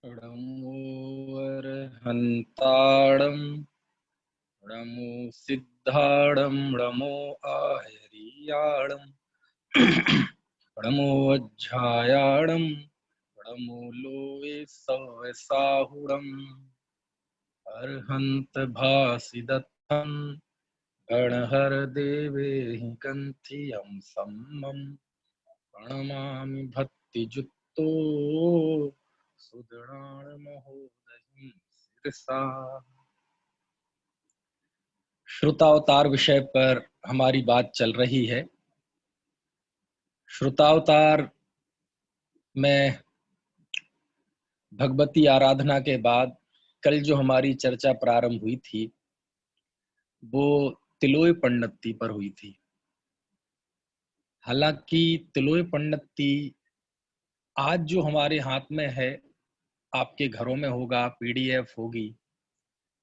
नमो अर्हन्ताणं नमो सिद्धाणं नमो आहरियाणं नमो अज्झायाणं नमो Lowe सवसाहुणम् अर्हन्त भासिदत्थं गणहर देवेहि कन्थियं सम्मं प्रणमामि भक्तिजुक्तो सुदृढान् महोदयं शिरसा। श्रुतावतार विषय पर हमारी बात चल रही है। श्रुतावतार में भगवती आराधना के बाद कल जो हमारी चर्चा प्रारंभ हुई थी वो तिलोय पंडिती पर हुई थी। हालांकि तिलोय पंडिती आज जो हमारे हाथ में है, आपके घरों में होगा, पीडीएफ होगी,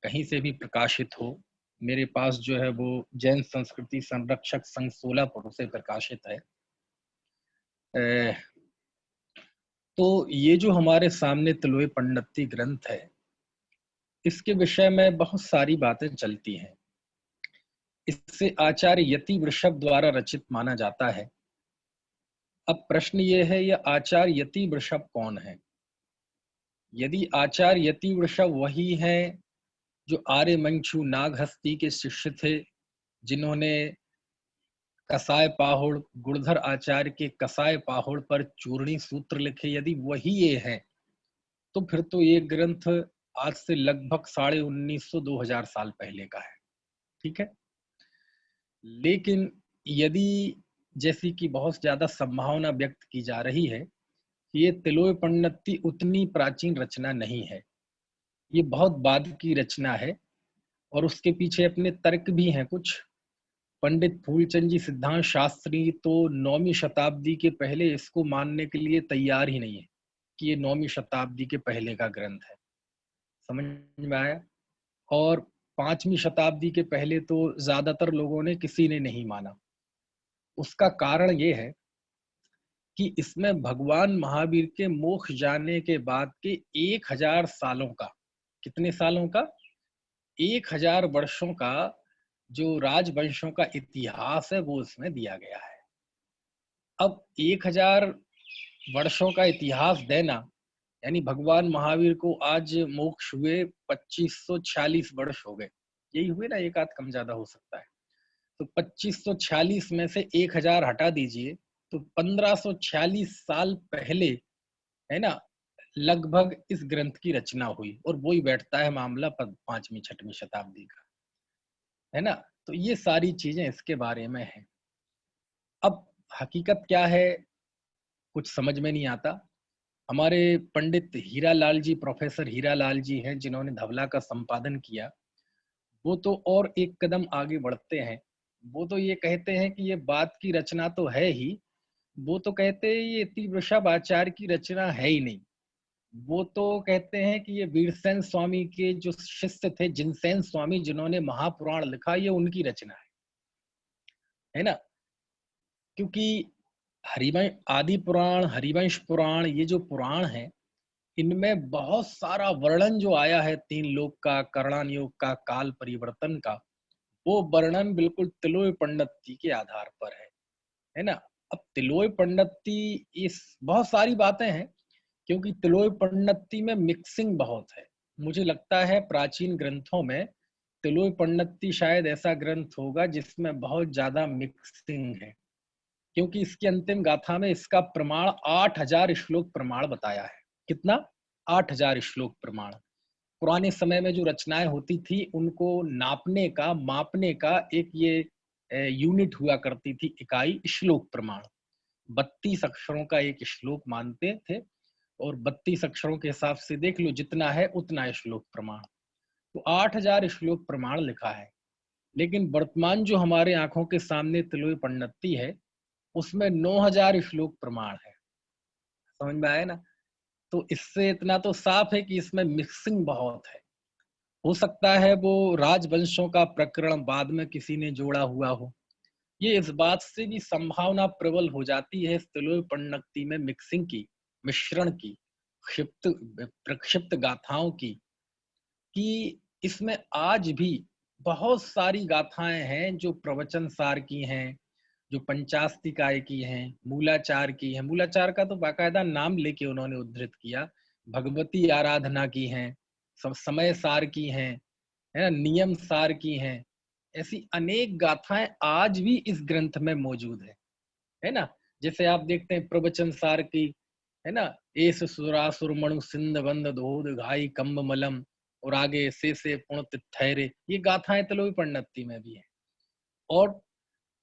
कहीं से भी प्रकाशित हो। मेरे पास जो है वो जैन संस्कृति संरक्षक संघ सोलापुर से प्रकाशित है। तो ये जो हमारे सामने तिलोय पंडिती ग्रंथ है, इसके विषय में बहुत सारी बातें चलती हैं। इससे आचार्य यति वृषभ द्वारा रचित माना जाता है। अब प्रश्न ये है, यह आचार्य यति वृषभ कौन है? यदि आचार्य यति वृषभ वही है जो आर्यमंशु नागहस्ती के शिष्य थे, जिन्होंने कसाय पाहुड़ गुणधर आचार्य के कसाय पाहुड़ पर चूर्णी सूत्र लिखे, यदि वही ये है तो फिर तो ये ग्रंथ आज से लगभग 1950-2000 साल पहले का है। ठीक है, लेकिन यदि जैसी कि बहुत ज्यादा संभावना व्यक्त की जा रही है कि ये तिलोय पंडिती उतनी प्राचीन रचना नहीं है, ये बहुत बाद की रचना है और उसके पीछे अपने तर्क भी हैं कुछ। पंडित फूलचंद जी सिद्धांत शास्त्री तो 9वीं शताब्दी के पहले इसको मानने के लिए तैयार ही नहीं है कि ये 9वीं शताब्दी के पहले का ग्रंथ है। समझ में आया? और 5वीं शताब्दी के पहले तो ज्यादातर लोगों ने, किसी ने नहीं माना। उसका कारण ये है कि इसमें भगवान महावीर के मोक्ष जाने के बाद के 1000 सालों का, कितने सालों का? 1000 वर्षों का जो राजवंशों का इतिहास है वो इसमें दिया गया है। अब 1000 वर्षों का इतिहास देना, यानी भगवान महावीर को आज मोक्ष हुए 2546 वर्ष हो गए, यही हुए ना, एक आध कम ज्यादा हो सकता है। तो 2546 में से 1000 हटा दीजिए तो 1546 साल पहले, है ना, लगभग इस ग्रंथ की रचना हुई और वो ही बैठता है मामला 5वीं 6वीं शताब्दी का, है ना। तो ये सारी चीजें इसके बारे में है। अब हकीकत क्या है कुछ समझ में नहीं आता। हमारे पंडित हीरालाल जी, प्रोफेसर हीरालाल जी हैं जिन्होंने धवला का संपादन किया, वो तो और एक कदम आगे बढ़ते हैं। वो तो ये कहते हैं कि ये बात की रचना तो है ही, वो तो कहते हैं ये इति वृषभ आचार्य की रचना है ही नहीं। वो तो कहते हैं कि ये वीरसेन स्वामी के जो शिष्य थे, जिनसेन स्वामी, जिन्होंने महापुराण लिखा, ये उनकी रचना है ना। क्योंकि हरिवंश आदि पुराण, हरिवंश पुराण, ये जो पुराण है, इनमें बहुत सारा वर्णन जो आया है 3 लोक का, करणान योग का, काल परिवर्तन का, वो वर्णन बिल्कुल तिलोय पंडिती के आधार पर है ना। अब तिलोय पंडिती, इस बहुत सारी बातें हैं क्योंकि तिलोय पंडिती में मिक्सिंग बहुत है। मुझे लगता है प्राचीन ग्रंथों में तिलोय पंडिती शायद ऐसा ग्रंथ होगा जिसमें बहुत ज्यादा मिक्सिंग है, क्योंकि इसकी अंतिम गाथा में इसका प्रमाण 8000 श्लोक प्रमाण बताया है। कितना? 8000 श्लोक प्रमाण। पुराने समय में जो रचनाएं होती थी उनको नापने का, मापने का एक ये यूनिट हुआ करती थी, इकाई, श्लोक प्रमाण। 32 अक्षरों का एक श्लोक मानते थे और 32 अक्षरों के हिसाब से देख लो जितना है उतना श्लोक प्रमाण। तो 8000 श्लोक प्रमाण लिखा है। लेकिन वर्तमान जो हमारे आंखों के सामने तिलोय पंडिती है, उसमें 9000 श्लोक प्रमाण है। समझ में आया ना? तो इससे इतना तो साफ है कि इसमें मिक्सिंग बहुत है। हो सकता है वो राजवंशों का प्रकरण बाद में किसी ने जोड़ा हुआ हो, ये इस बात से भी संभावना प्रबल हो जाती है इस तिलोय पन्नक्ति में मिक्सिंग की, मिश्रण की, क्षिप्त प्रक्षिप्त गाथाओं की, कि इसमें आज भी बहुत सारी गाथाएं हैं जो प्रवचन सार की हैं, जो पंचास्तिकाय की हैं, मूलाचार की हैं। मूलाचार का तो बाकायदा नाम लेके उन्होंने उद्धृत किया। भगवती आराधना की हैं, समय सार की हैं, है ना, नियम सार की हैं। ऐसी अनेक गाथाएं आज भी इस ग्रंथ में मौजूद है ना। जैसे आप देखते हैं प्रवचन सार की, है ना, एस सुरासुर मणु सिंध बंद धोध घाई कंब मलम, और आगे से पुण्य ठहरे, ये गाथाएं तिलोई पन्नती में भी है। और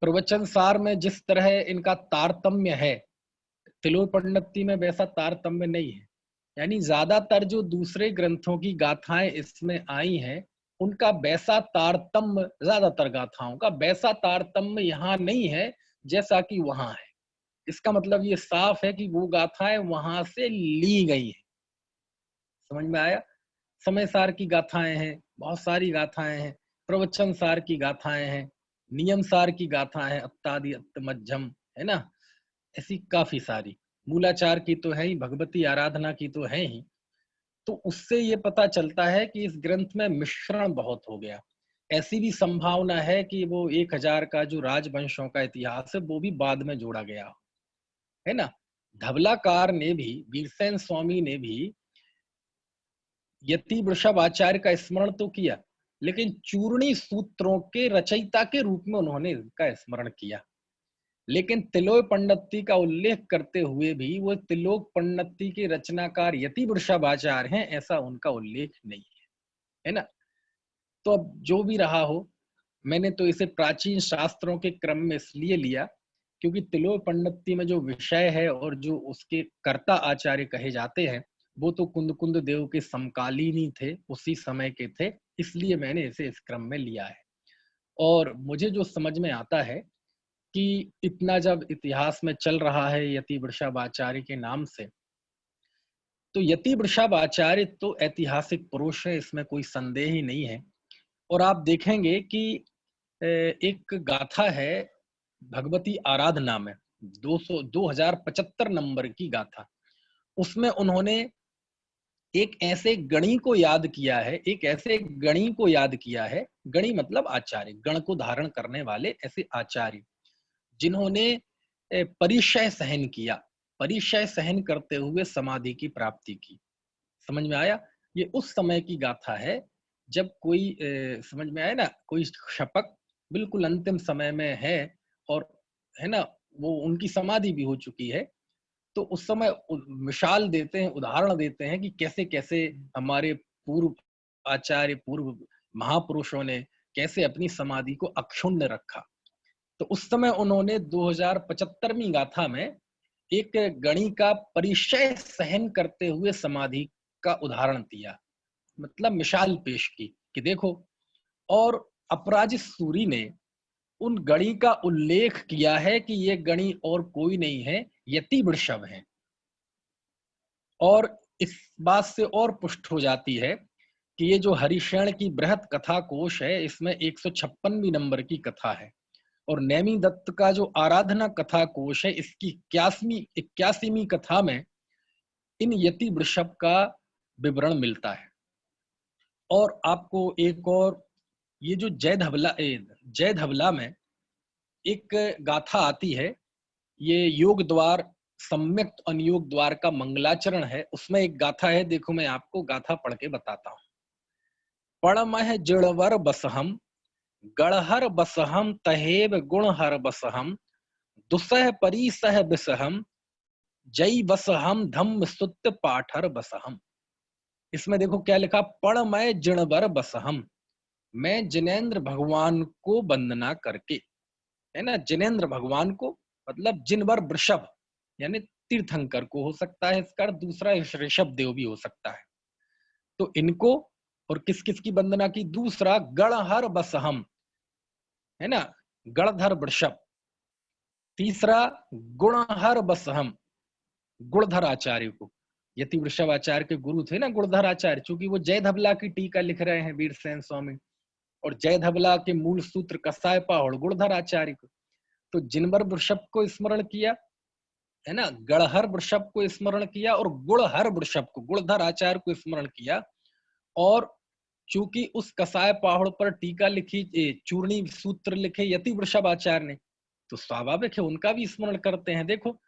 प्रवचन सार में जिस तरह इनका तारतम्य है, तिलोई पन्नती में वैसा तारतम्य नहीं है। यानी ज्यादातर जो दूसरे ग्रंथों की गाथाएं इसमें आई हैं, उनका वैसा तारतम्य, ज्यादातर गाथाओं का वैसा तारतम्य यहाँ नहीं है जैसा कि वहां है। इसका मतलब ये साफ है कि वो गाथाएं वहां से ली गई है। समझ में आया। समय सार की गाथाएं हैं, बहुत सारी गाथाएं हैं, प्रवचन सार की गाथाएं हैं, नियम सार की गाथाएं हैं, अत्तादि अत्तमज्जम, है ना, ऐसी काफी सारी। मूलाचार की तो है ही, भगवती आराधना की तो है ही। तो उससे ये पता चलता है कि इस ग्रंथ में मिश्रण बहुत हो गया। ऐसी भी संभावना है कि वो 1000 का जो राजवंशों का इतिहास है वो भी बाद में जोड़ा गया, है ना। धवलाकार ने भी, वीरसेन स्वामी ने भी यति वृषभ आचार्य का स्मरण तो किया, लेकिन चूर्णी सूत्रों के रचयिता के रूप में उन्होंने इसका स्मरण किया। लेकिन तिलोय पन्नती का उल्लेख करते हुए भी वो तिलोक पन्नती के रचनाकार यति वृषभ आचार्य हैं, ऐसा उनका उल्लेख नहीं है ना। तो अब जो भी रहा हो, मैंने तो इसे प्राचीन शास्त्रों के क्रम में इसलिए लिया क्योंकि तिलोय पन्नती में जो विषय है और जो उसके कर्ता आचार्य कहे जाते हैं, वो तो कुंद कुंद देव के समकालीन ही थे, उसी समय के थे, इसलिए मैंने इसे इस क्रम में लिया है। और मुझे जो समझ में आता है कि इतना जब इतिहास में चल रहा है यति वृषभ आचार्य के नाम से, तो यति वृषभ आचार्य तो ऐतिहासिक पुरुष है, इसमें कोई संदेह ही नहीं है। और आप देखेंगे कि एक गाथा है भगवती आराधना में, 2075 नंबर की गाथा, उसमें उन्होंने एक ऐसे गणी को याद किया है, एक ऐसे गणी को याद किया है। गणी मतलब आचार्य, गण को धारण करने वाले ऐसे आचार्य जिन्होंने परिचय सहन किया, परिचय सहन करते हुए समाधि की प्राप्ति की। समझ में आया। ये उस समय की गाथा है जब कोई समझ में आया ना, कोई शपक बिल्कुल अंतिम समय में है, और है ना, वो उनकी समाधि भी हो चुकी है। तो उस समय मिसाल देते हैं, उदाहरण देते हैं कि कैसे कैसे हमारे पूर्व आचार्य, पूर्व महापुरुषों ने कैसे अपनी समाधि को अक्षुण्ण रखा। तो उस समय उन्होंने 2075वीं गाथा में एक गणी का परिचय सहन करते हुए समाधि का उदाहरण दिया, मतलब मिसाल पेश की कि देखो। और अपराजित सूरी ने उन गणी का उल्लेख किया है कि ये गणी और कोई नहीं है, यति वृषभ है। और इस बात से और पुष्ट हो जाती है कि ये जो हरिशरण की बृहत कथा कोश है, इसमें 156वीं नंबर की कथा है। और नैमी दत्त का जो आराधना कथा कोश है, इसकी 81वीं कथा में इन यति वृषभ का विवरण मिलता है। और आपको एक और, ये जो जय धवला में एक गाथा आती है, ये योग द्वार, सम्यक अनुयोग द्वार का मंगलाचरण है, उसमें एक गाथा है। देखो मैं आपको गाथा पढ़ के बताता हूँ। पणमह जिणवर बसहम, गणहर बसहम, तहेब गुणहर बसहम, दुसह परिसह बिसहम, जय बसहम धम्म सुत पाठर बसहम। इसमें देखो क्या लिखा, पणमय जिणवर बसहम, मैं जिनेन्द्र भगवान को वंदना करके, है ना, जिनेन्द्र भगवान को मतलब जिनवर वृषभ यानी तीर्थंकर को हो सकता है इसका, दूसरा ऋषभ देव भी हो सकता है। तो इनको और किस किस की वंदना की, दूसरा गणहर बसहम, है ना, गणधर वृषभ, तीसरा गुणहर बसहम, गुणधर आचार्य को। यति वृषभ आचार्य के गुरु थे ना गुणधर आचार्य, चूंकि वो जय धबला की टीका लिख रहे हैं वीरसेन स्वामी, और जय धबला के मूल सूत्र कसाय पाहुड़ गुणधर आचार्य को। तो जिनवर वृषभ को स्मरण किया, है ना, गढ़हर वृषभ को स्मरण किया और गुड़हर वृषभ को, गुड़धर आचार्य को स्मरण किया। और चूंकि उस कसाय पाहुड़ पर टीका लिखी, चूर्णी सूत्र लिखे यति वृषभ आचार्य ने, तो स्वाभाविक है उनका भी स्मरण करते हैं। देखो,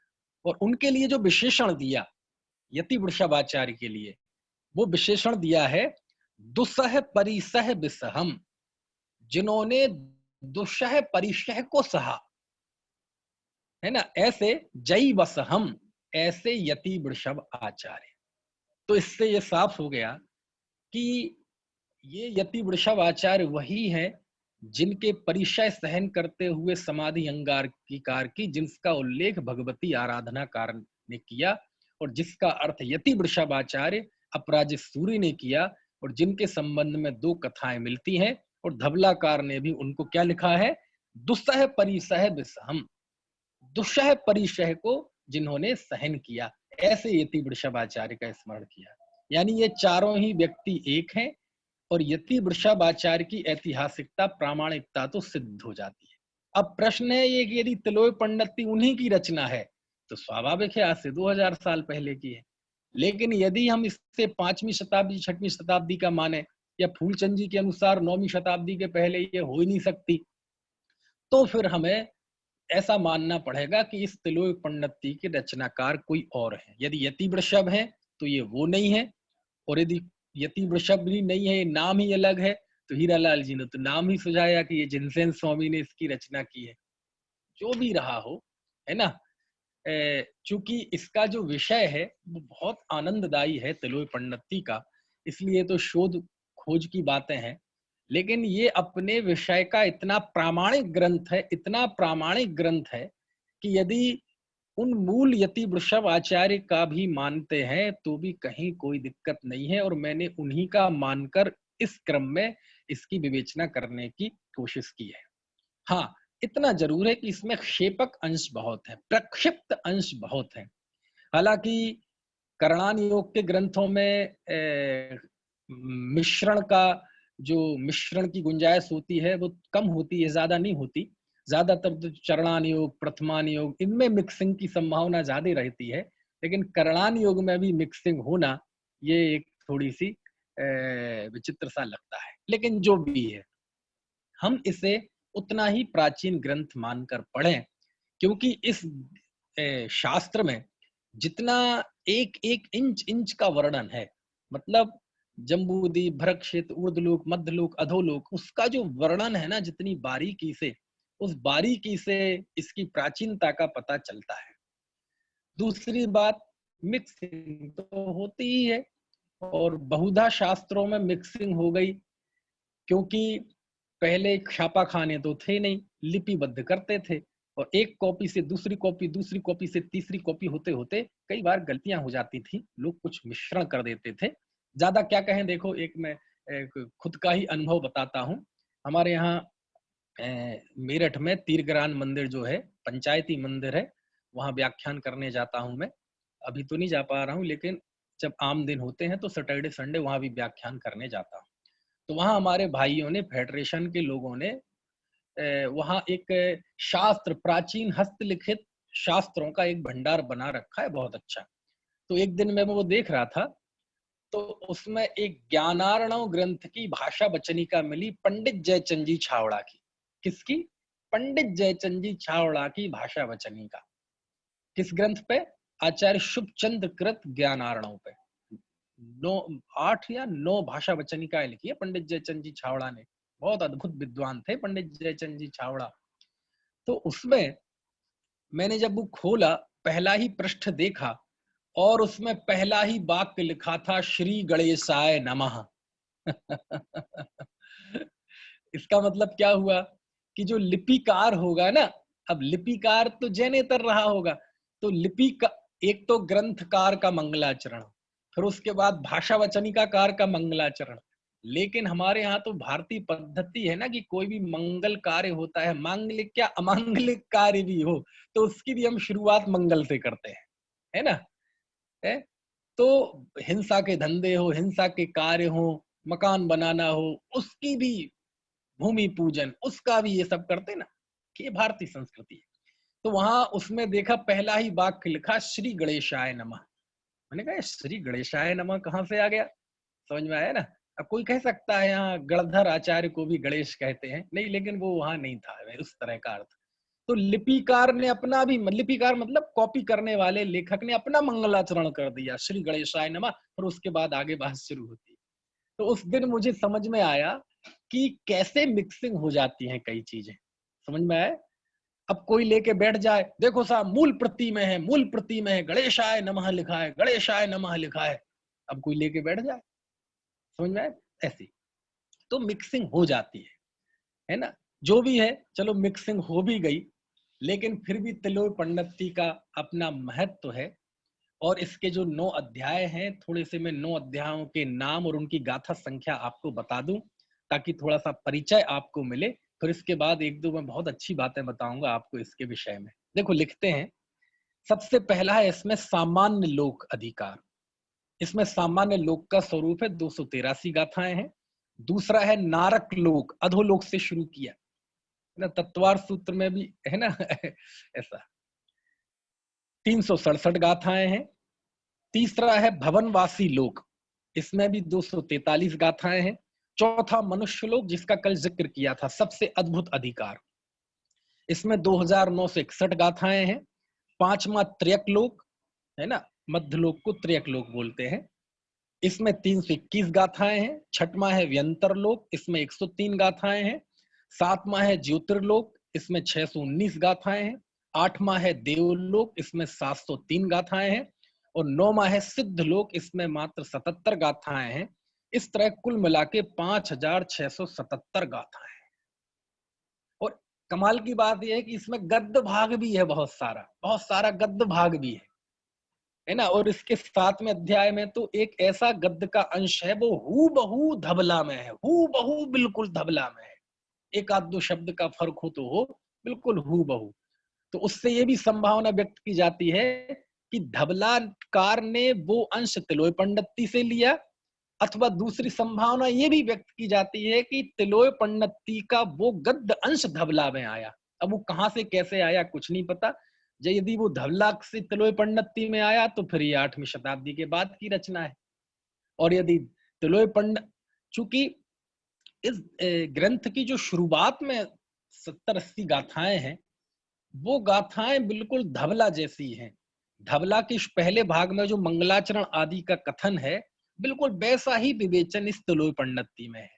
और उनके लिए जो विशेषण दिया यति वृषभ आचार्य के लिए, वो विशेषण दिया है दुस्सह परिसह विसहम, जिन्होंने दुस्सह परिसह को सहा, है ना, ऐसे जय वसहम, ऐसे यति वृषभ आचार्य। तो इससे ये साफ हो गया कि ये यति वृषभ आचार्य वही है जिनके परिचय सहन करते हुए समाधि अंगीकार की, जिसका उल्लेख भगवती आराधना कार ने किया और जिसका अर्थ यति वृषभ आचार्य अपराजित सूर्य ने किया, और जिनके संबंध में दो कथाएं मिलती हैं। और धवलाकार ने भी उनको क्या लिखा है, दुस्सह परिसह विसहम, दुस्सह परिसह को जिन्होंने सहन किया, ऐसे यति वृषभ आचार्य का स्मरण किया। यानी ये चारों ही व्यक्ति एक हैं और यति वृषभ आचार्य की ऐतिहासिकता, प्रामाणिकता तो सिद्ध हो जाती है। अब प्रश्न है ये कि यदि तिलोय पंडिती उन्हीं की रचना है तो स्वाभाविक है आज से 2000 साल पहले की है। लेकिन यदि हम इससे 5वीं शताब्दी 6वीं शताब्दी का माने, या फूलचंद जी के अनुसार 9वीं शताब्दी के पहले ये हो ही नहीं सकती, तो फिर हमें ऐसा मानना पड़ेगा कि इस तिलोय पंडिती के रचनाकार कोई और है। यदि यति वृषभ है तो ये वो नहीं है, और यदि यति वृषभ भी नहीं है, नाम ही अलग है, तो हीरालाल जी ने तो नाम ही सुझाया कि ये जिनसेन स्वामी ने इसकी रचना की है। जो भी रहा हो, है ना, चूंकि इसका जो विषय है वो बहुत आनंददायी है तिलोय पंडिती का, इसलिए तो शोध खोज की बातें हैं। लेकिन ये अपने विषय का इतना प्रामाणिक ग्रंथ है, इतना प्रामाणिक ग्रंथ है कि यदि उन मूल यति वृषभ आचार्य का भी मानते हैं तो भी कहीं कोई दिक्कत नहीं है, और मैंने उन्हीं का मानकर इस क्रम में इसकी विवेचना करने की कोशिश की है। हाँ, इतना जरूर है कि इसमें क्षेपक अंश बहुत है, प्रक्षिप्त अंश बहुत है। हालांकि करणान योग के ग्रंथों में मिश्रण का, जो मिश्रण की गुंजाइश होती है वो कम होती है, ज्यादा नहीं होती। ज्यादातर तो चरणान योग, प्रथमान योग, इनमें मिक्सिंग की संभावना ज्यादा रहती है। लेकिन करणान योग में भी मिक्सिंग होना ये एक थोड़ी सी विचित्र सा लगता है। लेकिन जो भी है, हम इसे उतना ही प्राचीन ग्रंथ मानकर पढ़ें, क्योंकि इस शास्त्र में जितना एक एक इंच इंच का वर्णन है, मतलब जम्बूद्वीप, भरतक्षेत्र, ऊर्ध्वलोक, मध्यलोक, अधोलोक, उसका जो वर्णन है ना, जितनी बारीकी से, उस बारीकी से इसकी प्राचीनता का पता चलता है। दूसरी बात, मिक्सिंग तो होती ही है, और बहुधा शास्त्रों में मिक्सिंग हो गई, क्योंकि पहले छापा खाने तो थे नहीं, लिपिबद्ध करते थे, और एक कॉपी से दूसरी कॉपी, दूसरी कॉपी से तीसरी कॉपी होते होते कई बार गलतियां हो जाती थी, लोग कुछ मिश्रण कर देते थे। ज्यादा क्या कहें, देखो एक मैं खुद का ही अनुभव बताता हूँ। हमारे यहाँ मेरठ में तीरग्रान मंदिर जो है, पंचायती मंदिर है, वहां व्याख्यान करने जाता हूँ मैं। अभी तो नहीं जा पा रहा हूँ, लेकिन जब आम दिन होते हैं तो सैटरडे संडे वहां भी व्याख्यान करने जाता हूँ। तो वहां हमारे भाइयों ने, फेडरेशन के लोगों ने वहां एक शास्त्र, प्राचीन हस्तलिखित शास्त्रों का एक भंडार बना रखा है, बहुत अच्छा। तो एक दिन मैं वो देख रहा था, तो उसमें एक ज्ञानार्णव ग्रंथ की भाषा वचनिका मिली, पंडित जयचंद जी छावड़ा की। किसकी? पंडित जयचंद जी छावड़ा की भाषा वचनिका। किस ग्रंथ पे? आचार्य शुभचंद्र कृत ज्ञानार्णव पे। 8 या 9 भाषा वचनिकाएं लिखी है पंडित जयचंद जी छावड़ा ने। बहुत अद्भुत विद्वान थे पंडित जयचंद जी छावड़ा। तो उसमें मैंने जब वो खोला, पहला ही पृष्ठ देखा, और उसमें पहला ही वाक्य लिखा था, श्री गणेशाय नमः। इसका मतलब क्या हुआ कि जो लिपिकार होगा ना, अब लिपिकार तो जैनेतर रहा होगा, तो लिपि का एक तो ग्रंथकार का मंगलाचरण, फिर उसके बाद भाषा वचनिकाकार का मंगलाचरण। लेकिन हमारे यहाँ तो भारतीय पद्धति है ना कि कोई भी मंगल कार्य होता है, मांगलिक क्या अमांगलिक कार्य भी हो, तो उसकी भी हम शुरुआत मंगल से करते हैं, है ना? है? तो हिंसा के धंधे हो, हिंसा के कार्य हो, मकान बनाना हो, उसकी भी भूमि पूजन, उसका भी ये सब करते ना, कि ये भारतीय संस्कृति है। तो वहां उसमें देखा पहला ही वाक्य लिखा श्री गणेशाय नमः। मैंने कहा श्री गणेशाय नमः कहाँ से आ गया, समझ में आया ना। अब कोई कह सकता है यहाँ गणधर आचार्य को भी गणेश कहते हैं, नहीं, लेकिन वो वहां नहीं था उस तरह का अर्थ। तो लिपिकार ने अपना भी, लिपिकार मतलब कॉपी करने वाले लेखक ने अपना मंगलाचरण कर दिया, श्री गणेशाय नमः, और उसके बाद आगे बात शुरू होती है। तो उस दिन मुझे समझ में आया कि कैसे मिक्सिंग हो जाती है कई चीजें, समझ में आया। अब कोई लेके बैठ जाए, देखो साहब मूल प्रति में है, मूल प्रति में है गणेशाय नमः लिखा है, गणेशाय नमः लिखा है, अब कोई लेके बैठ जाए, समझ में आया। ऐसी तो मिक्सिंग हो जाती है ना। जो भी है, चलो मिक्सिंग हो भी गई, लेकिन फिर भी तिलोय पंडिती का अपना महत्व है। और इसके जो 9 अध्याय हैं, थोड़े से मैं 9 अध्यायों के नाम और उनकी गाथा संख्या आपको बता दूं, ताकि थोड़ा सा परिचय आपको मिले। फिर इसके बाद एक दो मैं बहुत अच्छी बातें बताऊंगा आपको इसके विषय में। देखो लिखते हैं, सबसे पहला है इसमें सामान्य लोक अधिकार। इसमें सामान्य लोक का स्वरूप है, 283 गाथाएं हैं। दूसरा है नारक लोक, अधोलोक से शुरू किया ना, तत्वार सूत्र में भी है ना ऐसा 367 गाथाएं हैं। तीसरा है भवनवासी लोक, इसमें भी 243 गाथाएं हैं। चौथा मनुष्य लोक, जिसका कल जिक्र किया था, सबसे अद्भुत अधिकार, इसमें 2961 गाथाएं हैं। पांचवा त्रयक लोक है ना, मध्य लोक को त्रयक लोक बोलते हैं, इसमें 321 गाथाएं हैं। छठवां है व्यंतर लोक, इसमें 103 गाथाएं हैं। सातवां है ज्योतिर्लोक, इसमें 619 गाथाएं हैं। आठवां है देवलोक, इसमें 703 गाथाएं हैं। और नौवां है सिद्ध लोक, इसमें मात्र 77 गाथाएं हैं। इस तरह कुल मिला के 5677 गाथाएं हैं। और कमाल की बात यह है कि इसमें गद्य भाग भी है, बहुत सारा गद्य भाग भी है ना। और इसके 7वें अध्याय में तो एक ऐसा गद्य का अंश है, वो हूबहू धबला में है, हूबहू बिल्कुल धबला में है। एक आध दो शब्द का फर्क हो तो हो, बिल्कुल हूबहू। तो उससे ये भी संभावना व्यक्त की जाती है कि धबलाकार ने वो अंश तिलोय पंडिती से लिया, अथवा दूसरी संभावना ये भी व्यक्त की जाती है कि तिलोय पंडिती का वो गद्य अंश धबला में आया। अब वो कहां से कैसे आया कुछ नहीं पता। यदि वो धबला से तिलोय पंडिती में आया तो फिर ये 8वीं शताब्दी के बाद की रचना है। और यदि तिलोय पंडित, चूंकि इस ग्रंथ की जो शुरुआत में 70-80 गाथाएं हैं, वो गाथाएं बिल्कुल धबला जैसी हैं। धबला के पहले भाग में जो मंगलाचरण आदि का कथन है, बिल्कुल वैसा ही विवेचन इस तिलोय पंडिती में है।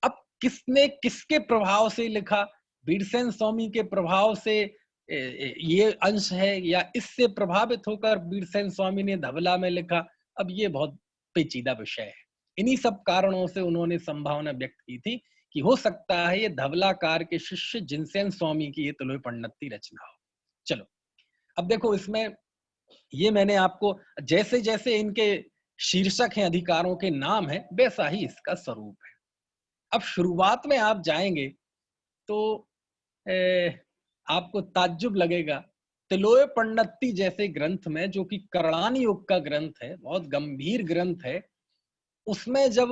अब किसने किसके प्रभाव से लिखा, वीरसेन स्वामी के प्रभाव से ये अंश है, या इससे प्रभावित होकर वीरसेन स्वामी ने धबला में लिखा, अब ये बहुत पेचीदा विषय है। इन्हीं सब कारणों से उन्होंने संभावना व्यक्त की थी कि हो सकता है ये धबलाकार के शिष्य जिनसेन स्वामी की ये तिलोय पंडिती रचना हो। चलो अब देखो, इसमें ये मैंने आपको जैसे जैसे इनके शीर्षक हैं, अधिकारों के नाम है, वैसा ही इसका स्वरूप है। अब शुरुआत में आप जाएंगे तो आपको ताज्जुब लगेगा, तिलोय पंडिती जैसे ग्रंथ में, जो कि करणानी युग का ग्रंथ है, बहुत गंभीर ग्रंथ है, उसमें जब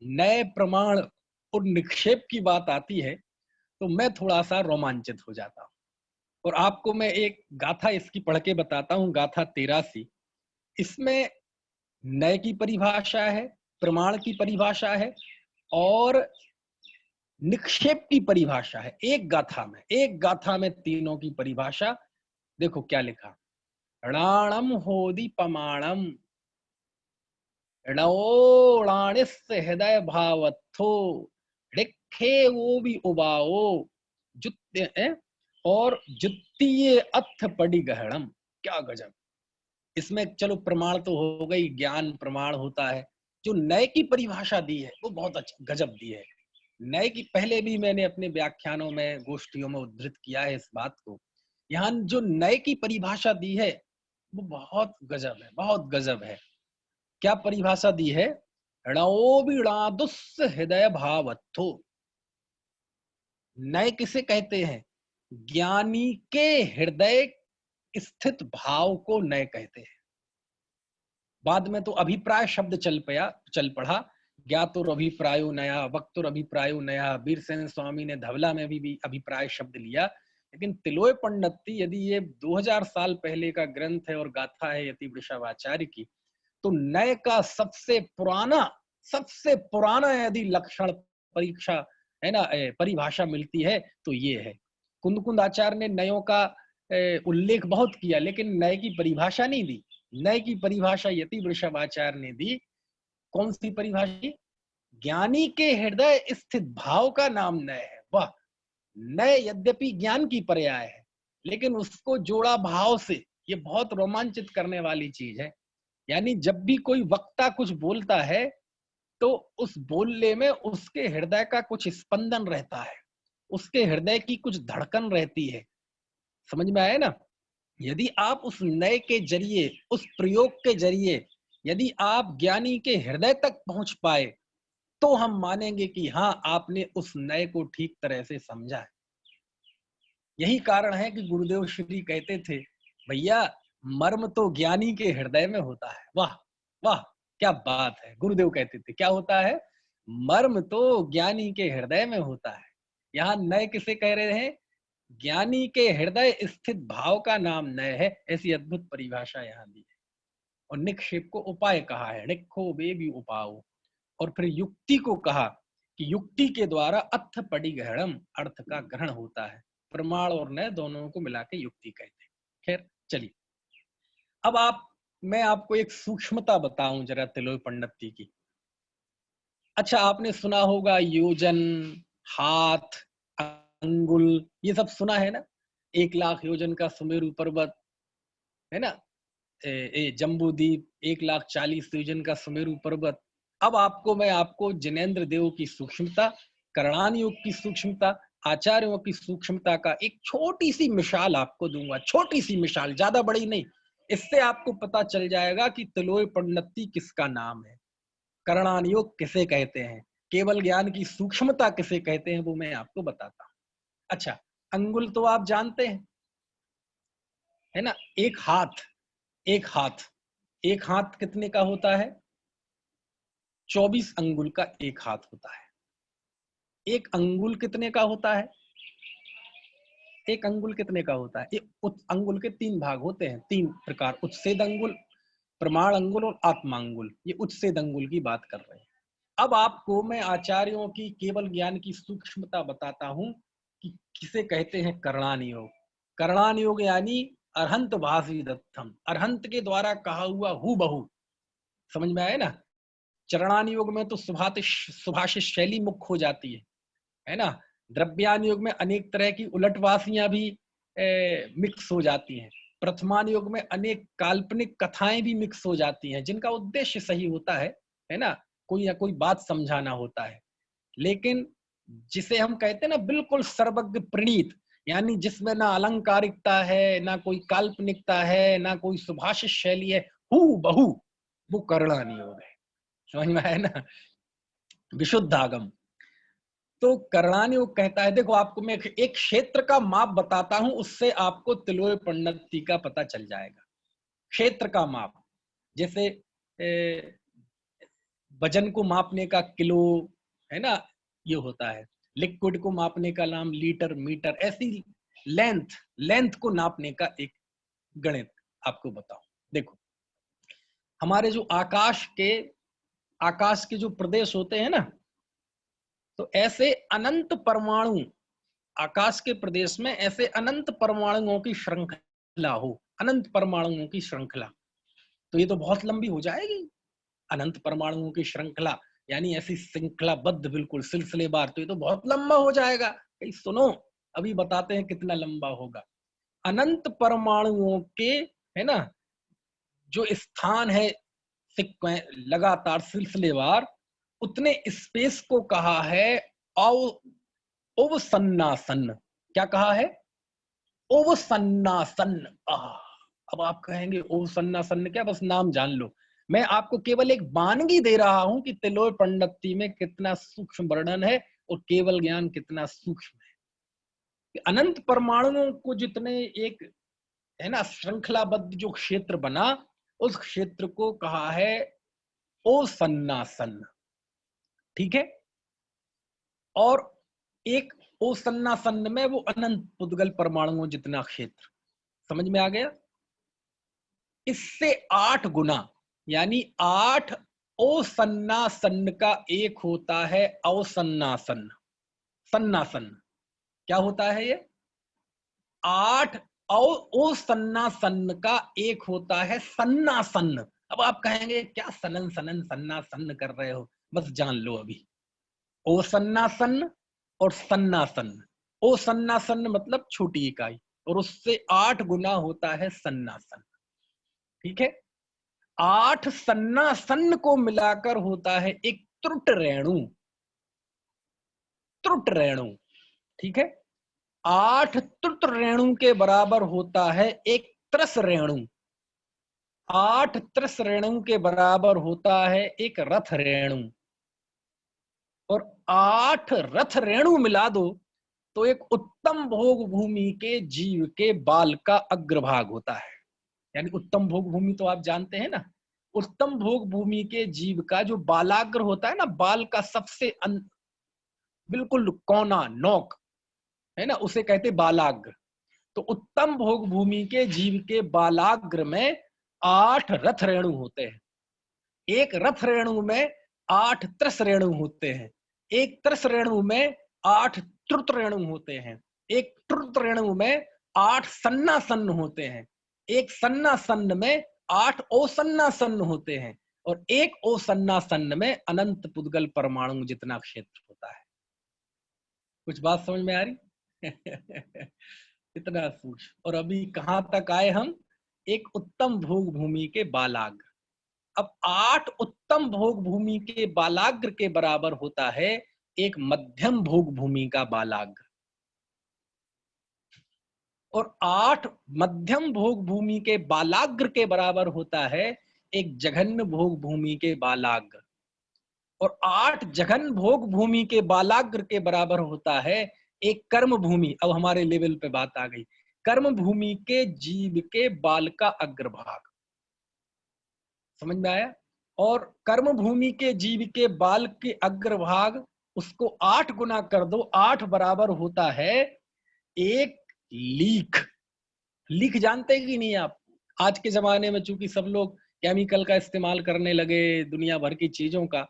नए प्रमाण और निक्षेप की बात आती है तो मैं थोड़ा सा रोमांचित हो जाता हूं। और आपको मैं एक गाथा इसकी पढ़ के बताता हूं, गाथा 83। इसमें नए की परिभाषा है, प्रमाण की परिभाषा है और निक्षेप की परिभाषा है। एक गाथा में तीनों की परिभाषा। देखो क्या लिखा, णाणम होदि पमाणम णोणाणिस्य हृदय भावत्थो ऋखे वो भी उबाओ जुत्य और जुत्तीय अथ पड़ी गहणम। क्या गजब। इसमें चलो प्रमाण तो हो गई, ज्ञान प्रमाण होता है। जो नए की परिभाषा दी है वो बहुत अच्छा गजब दी है। नए की पहले भी मैंने अपने व्याख्यानों में, गोष्ठियों में उद्धृत किया है इस बात को। यहाँ जो नए की परिभाषा दी है वो बहुत गजब है, बहुत गजब है। क्या परिभाषा दी है, णोबिणादुस् हृदय भावत्थो। नए किसे कहते हैं, ज्ञानी के हृदय स्थित भाव को नए कहते हैं। बाद में तो अभिप्राय शब्द चल पड़ा, ज्ञातुर अभिप्रायो नया, वक्तुर अभिप्रायो नया। वीरसेन स्वामी ने धवला में भी अभिप्राय शब्द लिया, लेकिन तिलोय पंडिती यदि ये 2000 साल पहले का ग्रंथ है और गाथा है यति वृषभाचार्य की, तो नय का सबसे पुराना यदि लक्षण परीक्षा है ना, परिभाषा मिलती है तो ये है। कुंद आचार्य ने नयों का उल्लेख बहुत किया, लेकिन नय की परिभाषा नहीं दी। नय की परिभाषा यति वृषभाचार्य ने दी। कौन सी परिभाषा? ज्ञानी के हृदय स्थित भाव का नाम नय है। वाह! नय यद्यपि ज्ञान की पर्याय है, लेकिन उसको जोड़ा भाव से। ये बहुत रोमांचित करने वाली चीज है। यानी जब भी कोई वक्ता कुछ बोलता है, तो उस बोलने में उसके हृदय का कुछ स्पंदन रहता है, उसके हृदय की कुछ धड़कन रहती है। समझ में आया ना? यदि आप उस नय के जरिए, उस प्रयोग के जरिए यदि आप ज्ञानी के हृदय तक पहुंच पाए, तो हम मानेंगे कि हाँ, आपने उस नय को ठीक तरह से समझा है। यही कारण है कि गुरुदेव श्री कहते थे, भैया मर्म तो ज्ञानी के हृदय में होता है। वाह वाह, क्या बात है! गुरुदेव कहते थे क्या होता है? मर्म तो ज्ञानी के हृदय में होता है। यहाँ नय किसे कह रहे हैं? ज्ञानी के हृदय स्थित भाव का नाम नय है। ऐसी अद्भुत परिभाषा यहाँ दी है। और निक्षेप को उपाय कहा है, निक्षो वे भी उपाओ। और फिर युक्ति को कहा कि युक्ति के द्वारा अर्थ परिग्रहणम, अर्थ का ग्रहण होता है। प्रमाण और नय दोनों को मिला के युक्ति कहते हैं। खैर चलिए, अब मैं आपको एक सूक्ष्मता बताऊं जरा तिलोय पंडिती की। अच्छा, आपने सुना होगा योजन, हाथ, अंगुल, ये सब सुना है ना? 1,00,000 योजन का सुमेरु पर्वत है ना, जम्बू द्वीप, 1,40,000 योजन का सुमेरु पर्वत। अब मैं आपको जिनेंद्र देव की सूक्ष्मता, करणान योग की सूक्ष्मता, आचार्यों की सूक्ष्मता का एक छोटी सी मिसाल आपको दूंगा। छोटी सी मिसाल, ज्यादा बड़ी नहीं। इससे आपको पता चल जाएगा कि तिलोय पंडिती किसका नाम है, करणान योग किसे कहते हैं, केवल ज्ञान की सूक्ष्मता किसे कहते हैं, वो मैं आपको बताता हूँ। अच्छा, अंगुल तो आप जानते हैं, है ना? एक हाथ, एक हाथ, एक हाथ कितने का होता है? 24 अंगुल का एक हाथ होता है। एक अंगुल कितने का होता है? एक अंगुल कितने का होता है? एक अंगुल के 3 भाग होते हैं, 3 प्रकार, उच्छेद अंगुल, प्रमाण अंगुल और आत्मा अंगुल। ये उच्छेद अंगुल की बात कर रहे हैं। अब आपको मैं आचार्यों की केवल ज्ञान की सूक्ष्मता बताता हूं कि किसे कहते हैं करणान योग। करणान योग यानी अरहंत भाषी दत्तम, अरहंत के द्वारा कहा हुआ हु बहु। समझ में आया ना? चरणान योग में तो सुभाषित शैली मुख्य हो जाती है ना? द्रव्यान योग में अनेक तरह की उलटवासियां भी मिक्स हो जाती हैं। प्रथमान योग में अनेक काल्पनिक कथाएं भी मिक्स हो जाती हैं, जिनका उद्देश्य सही होता है ना? कोई ना कोई बात समझाना होता है। लेकिन जिसे हम कहते हैं ना बिल्कुल सर्वज्ञ प्रणीत, यानी जिसमें ना अलंकारिकता है, ना कोई काल्पनिकता है, ना कोई सुभाषित शैली है, हू बहू, वो करणान योग है। समझ में आया ना? विशुद्ध आगम। तो करणान योग कहता है, देखो आपको मैं एक क्षेत्र का माप बताता हूं, उससे आपको तिलोय पंडिती का पता चल जाएगा। क्षेत्र का माप, जैसे वजन को मापने का किलो, है ना, ये होता है। लिक्विड को मापने का नाम लीटर, मीटर। ऐसी लेंथ, लेंथ को नापने का एक गणित आपको बताओ। देखो, हमारे जो आकाश के जो प्रदेश होते हैं ना, तो ऐसे अनंत परमाणु, आकाश के प्रदेश में ऐसे अनंत परमाणुओं की श्रृंखला हो, अनंत परमाणुओं की श्रृंखला, तो ये तो बहुत लंबी हो जाएगी। अनंत परमाणुओं की श्रृंखला यानी ऐसी श्रृंखलाबद्ध, बिल्कुल सिलसिलेवार, तो ये तो बहुत लंबा हो जाएगा। कहीं सुनो, अभी बताते हैं कितना लंबा होगा। अनंत परमाणुओं के, है ना, जो स्थान है लगातार सिलसिलेवार, उतने स्पेस को कहा है अवसन्नासन। क्या कहा है? अवसन्नासन। अब आप कहेंगे अवसन्नासन क्या, बस नाम जान लो। मैं आपको केवल एक वानगी दे रहा हूं कि तिलोय पंडिती में कितना सूक्ष्म वर्णन है और केवल ज्ञान कितना सूक्ष्म है। अनंत परमाणुओं को जितने एक, है ना, श्रृंखलाबद्ध जो क्षेत्र बना, उस क्षेत्र को कहा है ओसन्नासन। ठीक है? और एक ओ सन्ना सन्न में वो अनंत पुद्गल परमाणुओं जितना क्षेत्र। समझ में आ गया? इससे 8 गुना, यानी 8 ओ सन्ना सन्न का एक होता है अवसन्ना सन्न। सन्ना सन्न क्या होता है ये? 8 ओ सन्ना सन्न का एक होता है सन्ना सन्न। अब आप कहेंगे क्या सनन सनन सन्ना सन्न कर रहे हो? बस जान लो अभी। ओ सन्ना सन्न और सन्ना सन्न। ओ सन्ना सन्न मतलब छोटी इकाई, और उससे 8 गुना होता है सन्ना सन्न। ठीक है? 8 सन्ना सन्न को मिलाकर होता है एक त्रुट रेणु। त्रुट रेणु, ठीक है? 8 त्रुट रेणु के बराबर होता है एक त्रस रेणु। 8 त्रस रेणु के बराबर होता है एक रथ रेणु। और 8 रथ रेणु मिला दो तो एक उत्तम भोग भूमि के जीव के बाल का अग्रभाग होता है। यानी उत्तम भोग भूमि तो आप जानते हैं ना, उत्तम भोग भूमि के जीव का जो बालाग्र होता है ना, बाल का सबसे बिल्कुल कोना, नोक है ना, उसे कहते बालाग्र। तो उत्तम भोग भूमि के जीव के बालाग्र में 8 रथ रेणु होते हैं। एक रथ रेणु में 8 त्रस रेणु होते हैं। एक त्रस रेणु में 8 त्रुत रेणु होते हैं। एक त्रुत रेणु में 8 सन्ना सन्न होते हैं। एक सन्ना सन्न में 8 ओसन्ना सन्न होते हैं। और एक ओसन्ना सन्न में अनंत पुद्गल परमाणु जितना क्षेत्र होता है। कुछ बात समझ में आ रही? इतना सूक्ष्म। और अभी कहां तक आए हम? एक उत्तम भोग भूमि के बालाग्र। अब 8 उत्तम भोग भूमि के बालाग्र के बराबर होता है एक मध्यम भोग भूमि का बालाग्र। और 8 मध्यम भोग भूमि के बालाग्र के बराबर होता है एक जघन्य भोग भूमि के बालाग्र। और 8 जघन भोग भूमि के बालाग्र के बराबर होता है एक कर्म भूमि। अब हमारे लेवल पे बात आ गई। कर्म भूमि के जीव के बाल का अग्रभाग। समझ में आया? और कर्म भूमि के जीव के बाल के अग्रभाग, उसको 8 गुना कर दो, 8 बराबर होता है एक लीख। लीख जानते कि नहीं आप? आज के जमाने में चूंकि सब लोग केमिकल का इस्तेमाल करने लगे दुनिया भर की चीजों का,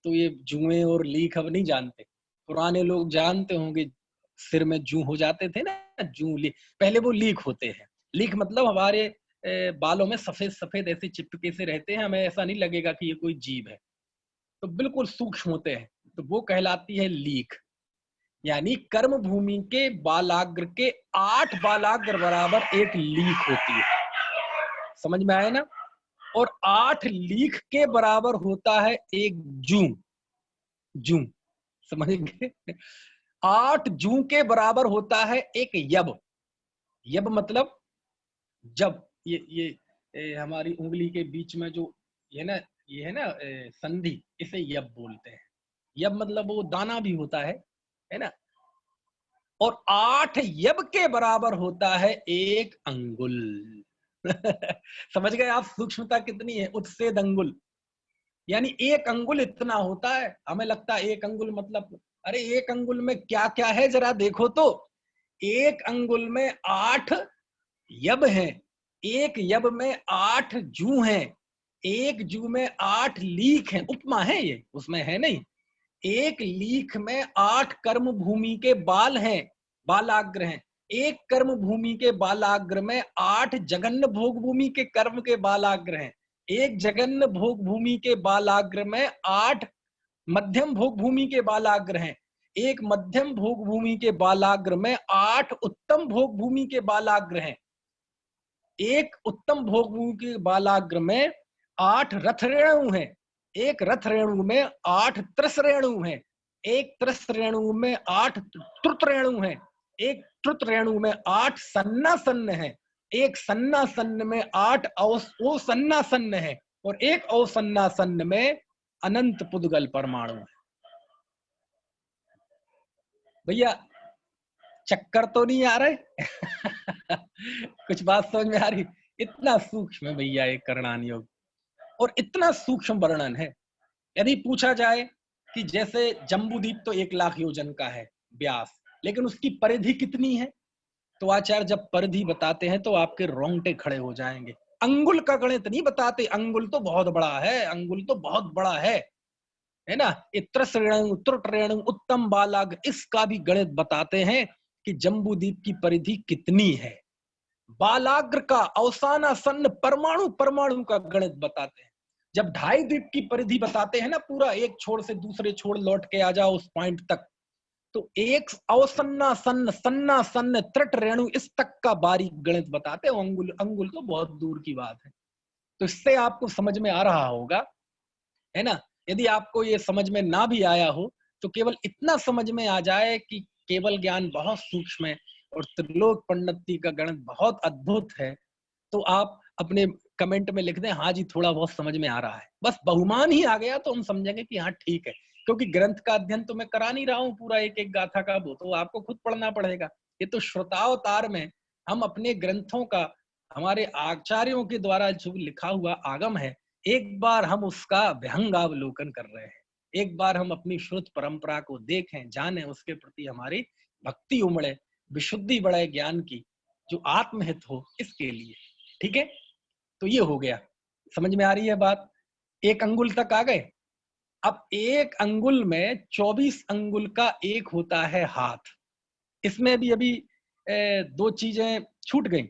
तो ये जुएं और लीख अब नहीं जानते। पुराने लोग जानते होंगे, सिर में जू हो जाते थे ना, जू लीख। पहले वो लीख होते हैं। लीख मतलब हमारे बालों में सफेद सफेद ऐसे चिपके से रहते हैं, हमें ऐसा नहीं लगेगा कि ये कोई जीव है, तो बिल्कुल सूक्ष्म होते हैं, तो वो कहलाती है लीख। यानी कर्म भूमि के बालाग्र के 8 बालाग्र बराबर एक लीख होती है। समझ में आया ना? और 8 लीख के बराबर होता है एक जू। जू समझ गए? 8 जू के बराबर होता है एक यब। यब मतलब जब, ये हमारी उंगली के बीच में जो ये है ना संधि, इसे यब बोलते हैं। यब मतलब वो दाना भी होता है ना? और 8 यब के बराबर होता है एक अंगुल। समझ गए आप सूक्ष्मता कितनी है? उच्छेद अंगुल, यानी एक अंगुल इतना होता है। हमें लगता है एक अंगुल मतलब, अरे एक अंगुल में क्या क्या है जरा देखो तो। एक अंगुल में 8 यब हैं। एक यब में 8 जू हैं। एक जू में 8 लीख हैं। उपमा है ये, उसमें है नहीं। एक लीख में 8 कर्म भूमि के बाल हैं, बालाग्र हैं। एक कर्म भूमि के बालाग्र में 8 जघन्य भोग भूमि के कर्म के बालाग्र हैं। एक जघन्य भोग भूमि के बालाग्र में 8 मध्यम भोग भूमि के बालाग्र हैं। एक मध्यम भोग भूमि के बालाग्र में 8 उत्तम भोग भूमि के बालाग्र हैं। एक उत्तम भोग भूमि के बालाग्र में 8 रथ रेणु हैं। एक रथ रेणु में 8 त्रस रेणु हैं। एक त्रस रेणु में 8 त्रुत रेणु हैं। एक त्रुत रेणु में 8 सन्ना सन्न है। एक सन्ना सन्न में 8 ओसन्ना सन्न है। और एक ओसन्ना सन्न में अनंत पुद्गल परमाणु है। भैया चक्कर तो नहीं आ रहे? कुछ बात समझ में आ रही? इतना सूक्ष्म है भैया ये करणान योग, और इतना सूक्ष्म वर्णन है। यदि पूछा जाए कि जैसे जम्बूद्वीप तो 1 लाख योजन का है व्यास, लेकिन उसकी परिधि कितनी है? तो आचार्य जब परिधि बताते हैं तो आपके रोंगटे खड़े हो जाएंगे। अंगुल का गणित नहीं बताते, अंगुल तो बहुत बड़ा है, अंगुल तो बहुत बड़ा है ना। इत्रश्रेणु त्रुट्रेणु उत्तम बालाग, इसका भी गणित बताते हैं कि जम्बूद्वीप की परिधि कितनी है। बालाग्र का अवसाना सन्न परमाणु परमाणु का गणित बताते हैं। जब 2.5 द्वीप की परिधि बताते हैं ना, पूरा एक छोर से दूसरे छोर लौट के आ जाओ उस पॉइंट तक, तो एक अवसन्ना सन्न सन्ना सन्न त्रिट रेणु इस तक का बारीक गणित बताते हैं। अंगुल अंगुल तो बहुत दूर की बात है। तो इससे आपको समझ में आ रहा होगा, है ना। यदि आपको ये समझ में ना भी आया हो तो केवल इतना समझ में आ जाए कि केवल ज्ञान बहुत सूक्ष्म है और त्रिलोक पंडिती का गणित बहुत अद्भुत है, तो आप अपने कमेंट में लिख दें, हाँ जी थोड़ा बहुत समझ में आ रहा है। बस बहुमान ही आ गया तो हम समझेंगे कि हाँ ठीक है, क्योंकि ग्रंथ का अध्ययन तो मैं करा नहीं रहा हूँ पूरा एक एक गाथा का, वो तो आपको खुद पढ़ना पड़ेगा। ये तो श्रोतावतार में हम अपने ग्रंथों का, हमारे आचार्यों के द्वारा जो लिखा हुआ आगम है, एक बार हम उसका व्यंगावलोकन कर रहे हैं। एक बार हम अपनी श्रुत परंपरा को देखें, जाने, उसके प्रति हमारी भक्ति उमड़े, विशुद्धि बढ़े ज्ञान की, जो आत्महित हो, इसके लिए। ठीक है, तो ये हो गया। समझ में आ रही है बात? एक अंगुल तक आ गए। अब एक अंगुल में 24 अंगुल का एक होता है हाथ। इसमें भी अभी दो चीजें छूट गई।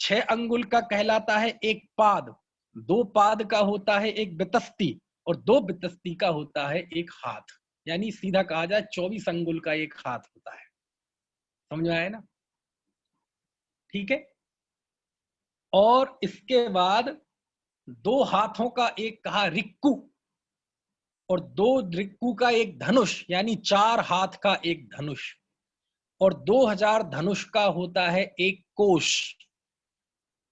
6 अंगुल का कहलाता है एक पाद, 2 पाद का होता है एक बितस्ती, और 2 बितस्ती का होता है एक हाथ। यानी सीधा कहा जाए 24 अंगुल का एक हाथ होता है। समझ में आया ना? ठीक है। और इसके बाद 2 हाथों का एक कहा रिक्कू, और 2 रिक्कू का एक धनुष, यानी 4 हाथ का एक धनुष, और 2000 धनुष का होता है एक कोश।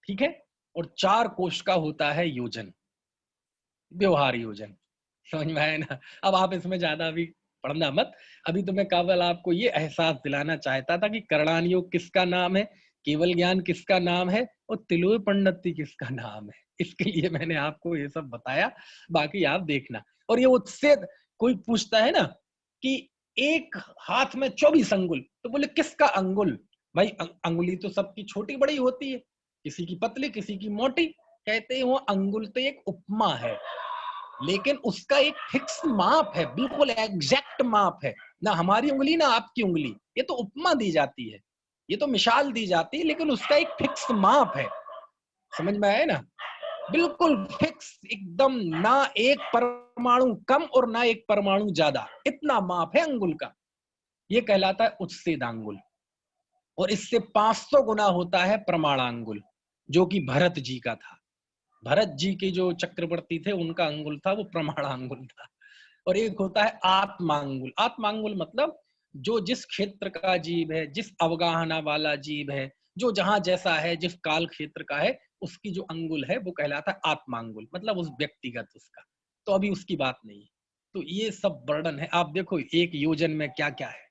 ठीक है, और 4 कोश का होता है योजन, व्यवहार योजन। समझ में आया ना? अब आप इसमें ज्यादा अभी पढ़ना मत। अभी तो मैं केवल आपको ये एहसास दिलाना चाहता था कि करणान योग किसका नाम है, केवल ज्ञान किसका नाम है, और तिलोय पंडिती किसका नाम है। इसके लिए मैंने आपको ये सब बताया, बाकी आप देखना। और ये उससे कोई पूछता है ना कि एक हाथ में 24 अंगुल, तो बोले किसका अंगुल? भाई अंगुली तो सबकी छोटी बड़ी होती है, किसी की पतली किसी की मोटी। कहते हैं वो अंगुल तो एक उपमा है, लेकिन उसका एक फिक्स माप है, बिल्कुल एग्जैक्ट माप है। ना हमारी उंगली ना आपकी उंगली, ये तो उपमा दी जाती है, ये तो मिसाल दी जाती है, लेकिन उसका एक फिक्स माप है। समझ में आया ना? बिल्कुल फिक्स एकदम, ना एक परमाणु कम और ना एक परमाणु ज्यादा, इतना माप है अंगुल का। ये कहलाता है उच्छेदांगुल। और इससे 500 गुना होता है प्रमाणांगुल, जो कि भरत जी का था। भरत जी के जो चक्रवर्ती थे उनका अंगुल था, वो प्रमाणांगुल था। और एक होता है आत्मांगुल। आत्मांगुल मतलब जो जिस क्षेत्र का जीव है, जिस अवगाहना वाला जीव है, जो जहां जैसा है, जिस काल क्षेत्र का है, उसकी जो अंगुल है वो कहलाता है आत्मांगुल, मतलब उस व्यक्तिगत उसका। तो अभी उसकी बात नहीं है। तो ये सब वर्णन है। आप देखो एक योजन में क्या क्या है।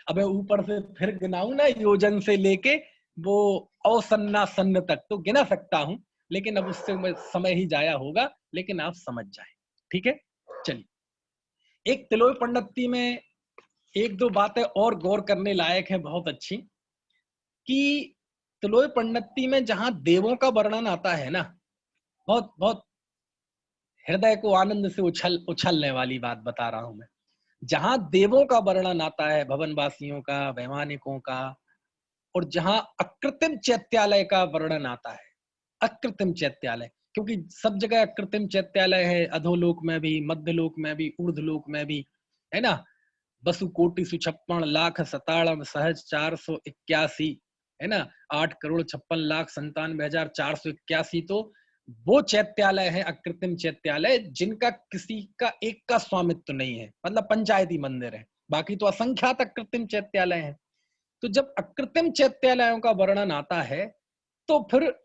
अबे ऊपर से फिर गिनाऊं ना, योजन से लेके वो औसन्ना सन्न तक तो गिना सकता हूं, लेकिन अब उससे समय ही जाया होगा, लेकिन आप समझ जाए। ठीक है, चलिए। एक तिलोय पंडिती में एक दो बातें और गौर करने लायक है, बहुत अच्छी, कि तिलोय पंडिती में जहां देवों का वर्णन आता है ना, बहुत बहुत हृदय को आनंद से उछलने वाली बात बता रहा हूं मैं। जहां देवों का वर्णन आता है, भवनवासियों का, वैमानिकों का, और जहां अकृत्रिम चैत्यालय का वर्णन आता है, अकृत्रिम चैत्यालय, क्योंकि सब जगह अकृत्रिम चैत्यालय है, अधोलोक में भी, मध्यलोक में भी, ऊर्ध्वलोक में भी, है ना। बसु कोटि सुछप्पन लाख 97 सहज 481, है ना। 8,56,97,481, तो वो चैत्यालय है अकृत्रिम चैत्यालय, जिनका किसी का एक का स्वामित्व नहीं है, मतलब पंचायती मंदिर है। बाकी तो असंख्यात अकृत्रिम चैत्यालय हैं। तो जब अकृत्रिम चैत्यालयों का वर्णन आता है, तो फिर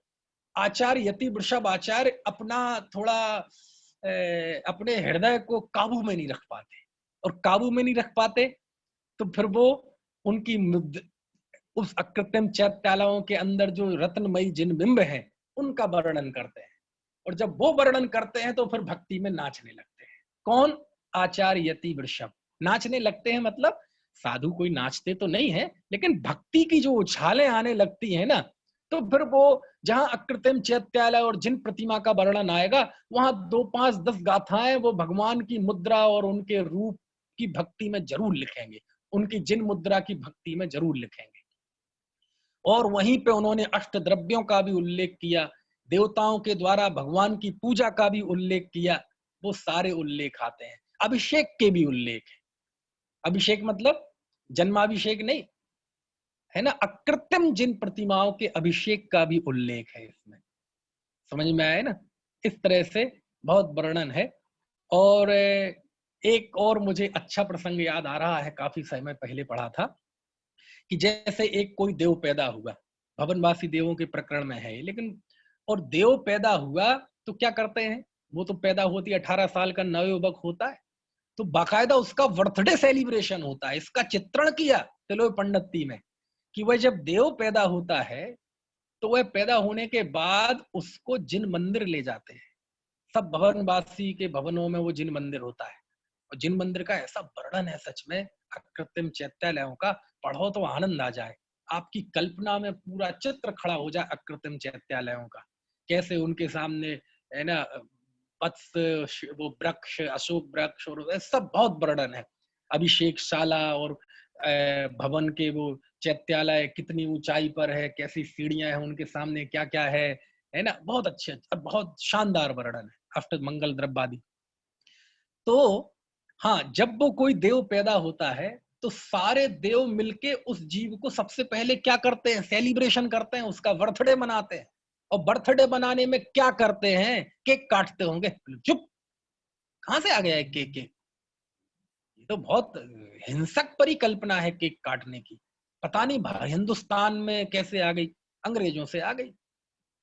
आचार्य यति वृषभ आचार्य अपना थोड़ा अपने हृदय को काबू में नहीं रख पाते, और काबू में नहीं रख पाते तो फिर वो उनकी उस अकृत्रिम चैत्यालयों के अंदर जो रत्नमयी जिन बिंब हैं उनका वर्णन करते हैं। और जब वो वर्णन करते हैं तो फिर भक्ति में नाचने लगते हैं। कौन? आचार्य यति वृषभ नाचने लगते हैं, मतलब साधु कोई नाचते तो नहीं है, लेकिन भक्ति की जो उछालें आने लगती है ना, तो फिर वो जहां अकृत्रिम चैत्यालय और जिन प्रतिमा का वर्णन आएगा, वहां 2 5 10 गाथाएं वो भगवान की मुद्रा और उनके रूप की भक्ति में जरूर लिखेंगे, उनकी जिन मुद्रा की भक्ति में जरूर लिखेंगे। और वहीं पे उन्होंने अष्टद्रव्यों का भी उल्लेख किया, देवताओं के द्वारा भगवान की पूजा का भी उल्लेख किया, वो सारे उल्लेख आते हैं। अभिषेक के भी उल्लेख है। अभिषेक मतलब जन्माभिषेक नहीं, है ना, अकृत्रिम जिन प्रतिमाओं के अभिषेक का भी उल्लेख है इसमें। समझ में आया ना? इस तरह से बहुत वर्णन है। और एक और मुझे अच्छा प्रसंग याद आ रहा है, काफी समय पहले पढ़ा था, कि जैसे एक कोई देव पैदा हुआ, भवनवासी देवों के प्रकरण में है लेकिन, और देव पैदा हुआ तो क्या करते हैं, वो तो पैदा होती 18 साल का नवयुवक होता है, तो बाकायदा उसका बर्थडे सेलिब्रेशन होता है। इसका चित्रण किया तिलोय पंडिती में, कि वह जब देव पैदा होता है तो वह पैदा होने के बाद उसको जिन मंदिर ले जाते हैं। सब भवनवासी के भवनों में वो जिन मंदिर होता है, और जिन मंदिर का ऐसा वर्णन है सच में अकृत्रिम चैत्यालयों का, पढ़ो तो आनंद आ जाए। आपकी कल्पना में पूरा चित्र खड़ा हो जाए अकृत्रिम चैत्यालयों का, कैसे उनके सामने, है ना, वत्स, वो वृक्ष, अशोक वृक्ष और सब बहुत वर्णन है। अभिषेक शाला और भवन के वो चैत्यालय कितनी ऊंचाई पर है, कैसी सीढ़ियां हैं उनके सामने, क्या क्या है ना, बहुत अच्छे, बहुत शानदार वर्णन है, अष्ट मंगल द्रव्यादि। तो हाँ, जब वो कोई देव पैदा होता है तो सारे देव मिलके उस जीव को सबसे पहले क्या करते हैं, सेलिब्रेशन करते हैं, उसका बर्थडे मनाते हैं। और बर्थडे बनाने में क्या करते हैं, केक काटते होंगे। चुप, कहां से आ गया है केक? केक ये तो बहुत हिंसक परिकल्पना है केक काटने की। पता नहीं हिंदुस्तान में कैसे आ गई, अंग्रेजों से आ गई।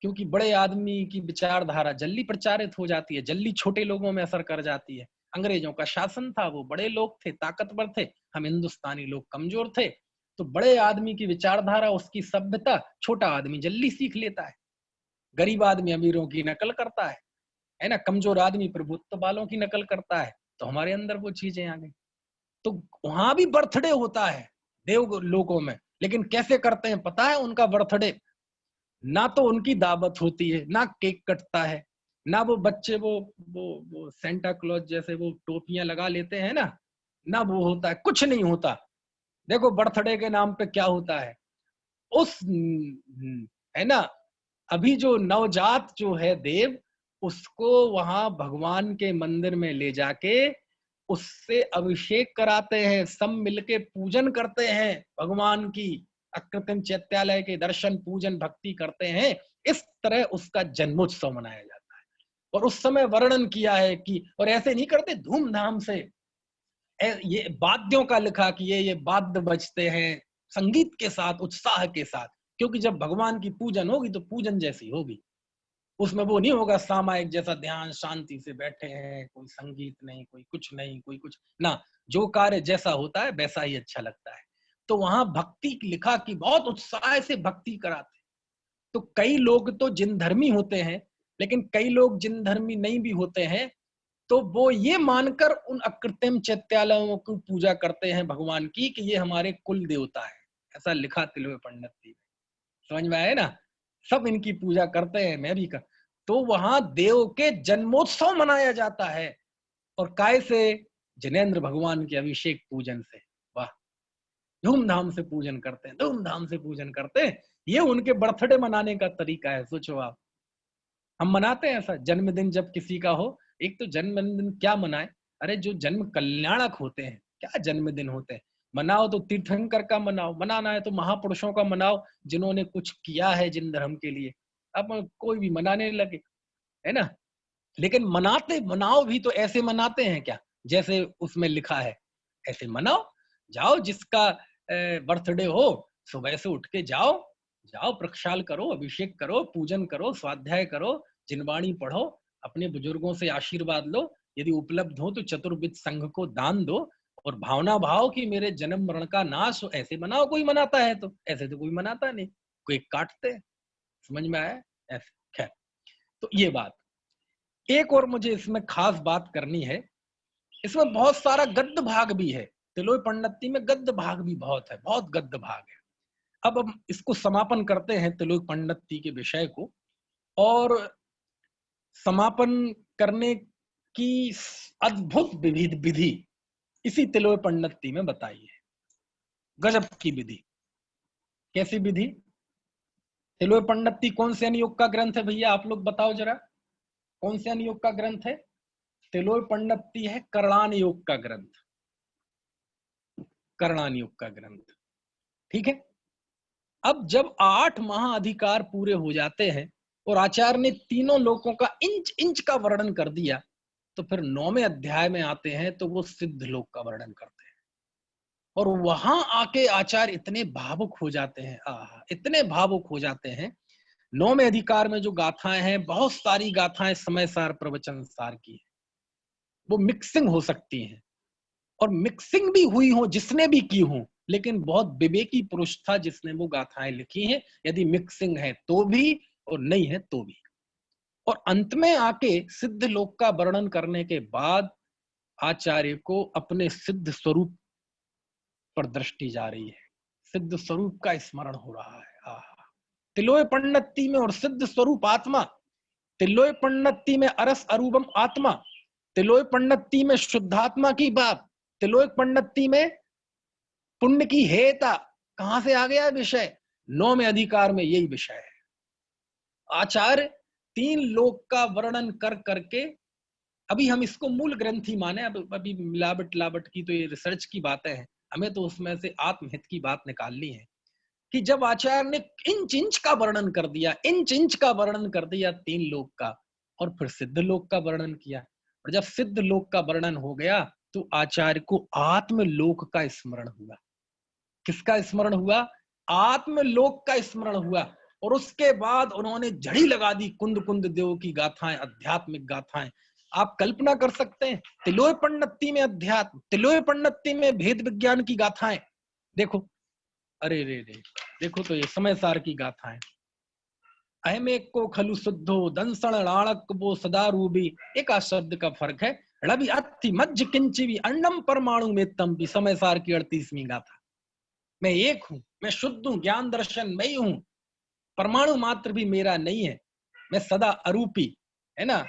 क्योंकि बड़े आदमी की विचारधारा जल्दी प्रचारित हो जाती है, जल्दी छोटे लोगों में असर कर जाती है। अंग्रेजों का शासन था, वो बड़े लोग थे, ताकतवर थे, हम हिंदुस्तानी लोग कमजोर थे। तो बड़े आदमी की विचारधारा, उसकी सभ्यता छोटा आदमी जल्दी सीख लेता है। गरीब आदमी अमीरों की नकल करता है ना, कमजोर आदमी प्रभुत्व वालों की नकल करता है। तो हमारे अंदर वो चीजें आ गई। तो वहां भी बर्थडे होता है देव लोकों में, लेकिन कैसे करते हैं पता है उनका बर्थडे? ना तो उनकी दावत होती है, ना केक कटता है, ना वो बच्चे वो सेंटा क्लॉज जैसे वो टोपियां लगा लेते हैं ना वो होता है, कुछ नहीं होता। देखो बर्थडे के नाम पे क्या होता है, उस है ना, अभी जो नवजात जो है देव, उसको वहां भगवान के मंदिर में ले जाके उससे अभिषेक कराते हैं, सब मिलके पूजन करते हैं भगवान की, अकृत्रिम चैत्यालय के दर्शन पूजन भक्ति करते हैं। इस तरह उसका जन्मोत्सव मनाया जाता है। और उस समय वर्णन किया है कि, और ऐसे नहीं करते धूमधाम से, ये वाद्यों का लिखा कि ये वाद्य बजते हैं संगीत के साथ, उत्साह के साथ, क्योंकि जब भगवान की पूजन होगी तो पूजन जैसी होगी। उसमें वो नहीं होगा सामायिक जैसा ध्यान शांति से बैठे हैं, कोई संगीत नहीं, कोई कुछ नहीं, कोई कुछ ना, जो कार्य जैसा होता है वैसा ही अच्छा लगता है। तो वहां भक्ति लिखा कि बहुत उत्साह से भक्ति कराते। तो कई लोग तो जिन धर्मी होते हैं, लेकिन कई लोग जिन धर्मी नहीं भी होते हैं, तो वो ये मानकर उन अकृत्रिम चैत्यालयों की पूजा करते हैं भगवान की, कि ये हमारे कुल देवता है। ऐसा लिखा तिलोय पंडित जी। समझ में आया ना? सब इनकी पूजा करते हैं, मैं भी कर। तो वहां देव के जन्मोत्सव मनाया जाता है, और काय से? जिनेंद्र भगवान के अभिषेक पूजन से। वाह, धूमधाम से पूजन करते हैं, धूमधाम से पूजन करते हैं। ये उनके बर्थडे मनाने का तरीका है। सोचो आप, हम मनाते हैं ऐसा जन्मदिन जब किसी का हो? एक तो जन्मदिन क्या मनाए, अरे जो जन्म कल्याणक होते हैं, क्या जन्मदिन होते हैं। मनाओ तो तीर्थंकर का मनाओ, मनाना है तो महापुरुषों का मनाओ, जिन्होंने कुछ किया है जिन धर्म के लिए। अब कोई भी मनाने लगे, है ना। लेकिन मनाते मनाओ भी तो ऐसे मनाते हैं क्या जैसे उसमें लिखा है? ऐसे मनाओ, जाओ जिसका बर्थडे हो, सुबह से उठ के जाओ, जाओ प्रक्षाल करो, अभिषेक करो, पूजन करो, स्वाध्याय करो, जिनवाणी पढ़ो, अपने बुजुर्गों से आशीर्वाद लो, यदि उपलब्ध हो तो चतुर्विध संघ को दान दो, और भावना भाव कि मेरे जन्म मरण का नाश हो, ऐसे मनाओ। कोई मनाता है तो, ऐसे तो कोई मनाता नहीं, कोई काटते हैं। समझ में आया? ऐसे। खैर, तो ये बात। एक और मुझे इसमें खास बात करनी है, इसमें बहुत सारा गद्य भाग भी है। तिलोय पंडत्ती में गद्य भाग भी बहुत है, बहुत गद्य भाग है। अब हम इसको समापन करते हैं तिलोय पंडत्ती के विषय को, और समापन करने की अद्भुत विधि इसी तिलोय पंडत्ती में बताई है। गजब की विधि। कैसी विधि? तिलोय पंडत्ती कौन से अनुयोग का ग्रंथ है भैया, आप लोग बताओ जरा, कौन से अनुयोग का ग्रंथ है? तिलोय पंडत्ती है करणानुयोग का ग्रंथ, करणानुयोग का ग्रंथ। ठीक है। अब जब 8 महाअधिकार पूरे हो जाते हैं और आचार्य ने तीनों लोकों का इंच इंच का वर्णन कर दिया, तो फिर 9वें अध्याय में आते हैं तो वो सिद्ध लोक का वर्णन करते हैं। और वहां आके आचार्य इतने भावुक हो जाते हैं, इतने भावुक हो जाते हैं। 9वें अधिकार में जो गाथाएं हैं, बहुत सारी गाथाएं समय सार प्रवचन सार की है, वो मिक्सिंग हो सकती हैं, और मिक्सिंग भी हुई हो जिसने भी की हो, लेकिन बहुत विवेकी पुरुष था जिसने वो गाथाएं लिखी हैं, यदि मिक्सिंग है तो भी और नहीं है तो भी। और अंत में आके सिद्ध लोक का वर्णन करने के बाद आचार्य को अपने सिद्ध स्वरूप पर दृष्टि जा रही है, सिद्ध स्वरूप का स्मरण हो रहा है। तिलोय पंडत्ती में और सिद्ध स्वरूप आत्मा, तिलोय पंडत्ती में अरस अरूपम आत्मा, तिलोय पंडत्ती में शुद्धात्मा की बात, तिलोय पंडत्ती में पुण्य की हेता। कहां से आ गया विषय? 9वें अधिकार में यही विषय है। आचार्य 3 लोक का वर्णन कर करके, अभी हम इसको मूल ग्रंथ ही माने, अभी मिलावट लावट की तो ये रिसर्च की बातें हैं, हमें तो उसमें से आत्महित की बात निकालनी है कि जब आचार्य ने इंच इंच का वर्णन कर दिया, इंच इंच का वर्णन कर दिया 3 लोक का, और फिर सिद्ध लोक का वर्णन किया, और जब सिद्ध लोक का वर्णन हो गया तो आचार्य को आत्मलोक का स्मरण हुआ। किसका स्मरण हुआ? आत्मलोक का स्मरण हुआ। और उसके बाद उन्होंने झड़ी लगा दी कुंद कुंद देव की गाथाएं, आध्यात्मिक गाथाएं। आप कल्पना कर सकते हैं, तिलोय पंडत्ती में अध्यात्म, तिलोय पंडत्ती में भेद विज्ञान की गाथाएं। देखो, अरे रे रे, देखो तो ये समय सार की गाथाएं। अहमेक को खलु शुद्धो दंसण राणक वो सदा रूबी, एक शब्द का फर्क है। रवि अति मज्ज किंचिवी अन्नम परमाणु में तम भी, समय सार की 38वीं गाथा। मैं एक हूं, मैं शुद्ध हूं, ज्ञान दर्शन मैं ही हूं, परमाणु मात्र भी मेरा नहीं है, मैं सदा अरूपी, है ना।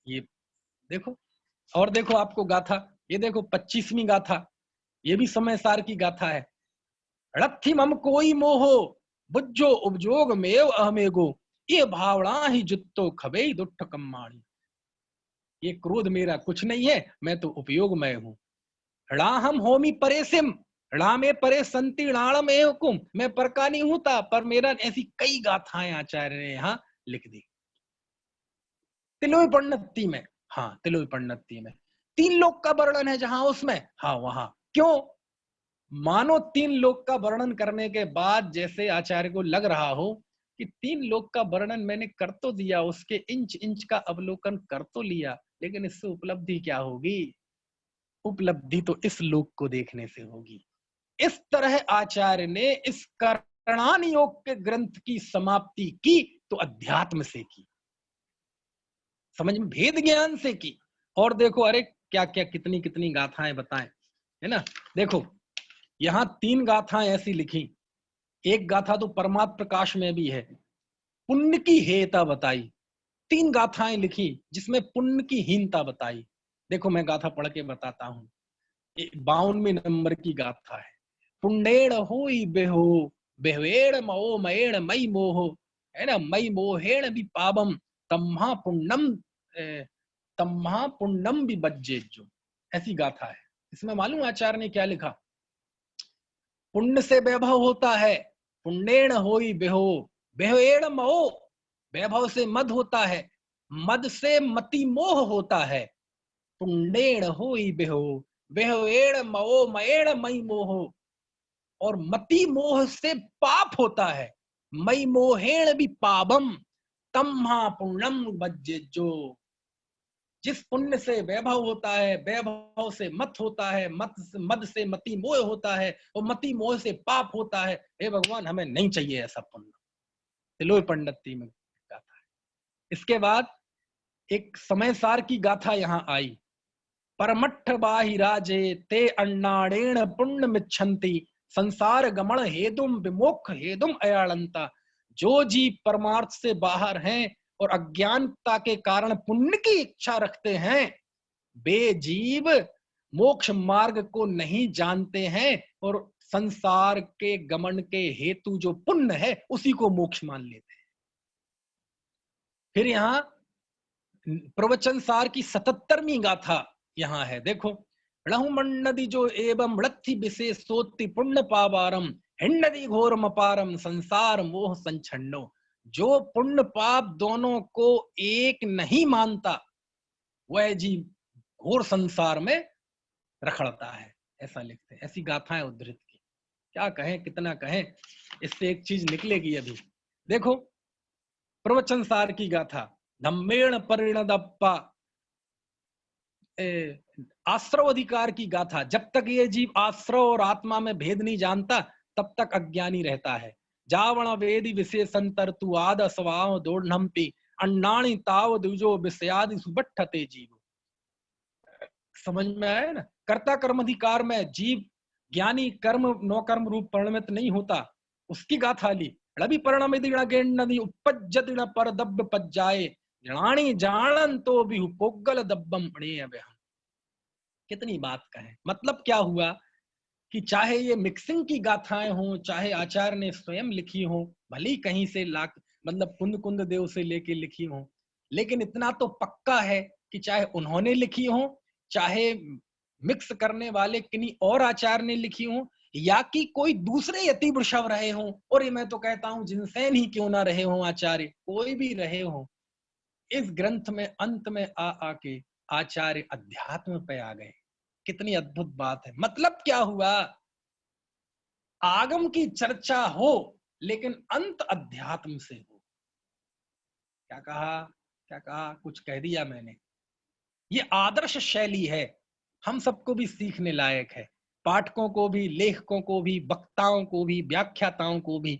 ये देखो, और देखो आपको गाथा, ये देखो 25वीं गाथा, ये भी समय सार की गाथा है। रथि मम कोई मोहो बुज्जो उपजोग मेव अहमेगो, ये भावना ही जुत्तो खबे दुष्ट कम्माणी। ये क्रोध मेरा कुछ नहीं है, मैं तो उपयोग में हूं। राहम होमी परेसिम, रामे परे संति राणम एवकुम, मैं पर का नहीं होता, पर मेरा। ऐसी कई गाथाएं आचार्य ने यहाँ लिख दी तिलोय पंडत्ती में। हाँ, तिलोय पंडत्ती में 3 लोक का वर्णन है जहां, उसमें हाँ वहां क्यों, मानो 3 लोक का वर्णन करने के बाद जैसे आचार्य को लग रहा हो कि 3 लोक का वर्णन मैंने कर तो दिया, उसके इंच इंच का अवलोकन कर तो लिया, लेकिन इससे उपलब्धि क्या होगी? उपलब्धि तो इस लोक को देखने से होगी। इस तरह आचार्य ने इस करणानुयोग के ग्रंथ की समाप्ति की तो अध्यात्म से की, समझ में, भेद ज्ञान से की। और देखो, अरे क्या क्या कितनी कितनी गाथाएं बताएं, है ना। देखो, यहां 3 गाथाएं ऐसी लिखी, एक गाथा तो परमात्म प्रकाश में भी है, पुण्य की हेता बताई। 3 गाथाएं लिखी जिसमें पुण्य की हीनता बताई। देखो, मैं गाथा पढ़ के बताता हूं। 52वें नंबर की गाथा है। पुण्येण होई बेहो, बेहवेण मो मयेण मई मोह, है ना, मई मोहेण भी पावम, तम्हा पुण्यम तम्हा पुण्यम भी बज्जेजो। ऐसी गाथा है। इसमें मालूम आचार्य ने क्या लिखा? पुण्य से वैभव होता है, पुण्येण होई बेहो, बेहवेण मो, वैभव से मद होता है, मद से मति मोह होता है। पुण्येण होई बेहो, बेहवेण मो मयेण मई मोह, और मति मोह से पाप होता है। मई मोहेण भी पापम, तम्हा पुण्यम बज्जेजो। जिस पुण्य से वैभव होता है, वैभव से मत होता है, मद से मति मोह होता है, और मति मोह से पाप होता है। हे भगवान, हमें नहीं चाहिए ऐसा पुण्य। तिलोय पंडत्ती में गाथा है। इसके बाद एक समय सार की गाथा यहां आई। परमट्ठ बाहिराजे ते अन्नाड़ेण पुण्य मिच्छन्ति संसार गमन हेतुम विमोक्ष हेतुम अयालंता। जो जीव परमार्थ से बाहर हैं और अज्ञानता के कारण पुण्य की इच्छा रखते हैं, वे जीव मोक्ष मार्ग को नहीं जानते हैं और संसार के गमन के हेतु जो पुण्य है उसी को मोक्ष मान लेते हैं। फिर यहाँ प्रवचन सार की 77वीं गाथा यहाँ है, देखो। नदी जो एवं लत्थि विशेषोत्ति पुण्य पावारम हिन्नदी घोरम अपारम संसार मोह संछन्नो। जो पुण्य पाप दोनों को एक नहीं मानता वह जीव घोर संसार में रखड़ता है, ऐसा लिखते हैं। ऐसी गाथाएं उद्धृत की, क्या कहें कितना कहें, इससे एक चीज निकलेगी अभी। देखो प्रवचन सार की गाथा, धम्मेण परिणदप्पा, आश्रव अधिकार की गाथा। जब तक ये जीव आश्रव और आत्मा में भेद नहीं जानता तब तक अज्ञानी रहता है। जावण वेदी विशेषंतर तु आद स्वभाव दोढ़म्पि अन्नाणि ताव दुजो विषयादि सुबट्ठते जीव। समझ में आया ना? कर्ता कर्म अधिकार में जीव ज्ञानी कर्म नो कर्म रूप परिणमित नहीं होता, उसकी गाथा ली। रवि परिणमित नदी उपज्जत पर दब्ब पज्जाए जणाणी जानन तो भी पोगल दब्बम पड़े। अब हम कितनी बात कहें। मतलब क्या हुआ कि चाहे ये मिक्सिंग की गाथाएं हों, चाहे आचार्य ने स्वयं लिखी हो, भली कहीं से लाख मतलब कुंद कुंद देव से लेके लिखी हो, लेकिन इतना तो पक्का है कि चाहे उन्होंने लिखी हो, चाहे मिक्स करने वाले किन्हीं और आचार्य ने लिखी हो, या कि कोई दूसरे यति वृषभ रहे हो, और ये मैं तो कहता हूं जिनसेन ही क्यों ना रहे हो आचार्य, कोई भी रहे हो, इस ग्रंथ में अंत में आके आचार्य अध्यात्म पे आ गए। कितनी अद्भुत बात है। मतलब क्या हुआ, आगम की चर्चा हो लेकिन अंत अध्यात्म से हो। क्या कहा, क्या कहा, कुछ कह दिया मैंने। ये आदर्श शैली है, हम सबको भी सीखने लायक है, पाठकों को भी, लेखकों को भी, वक्ताओं को भी, व्याख्याताओं को भी,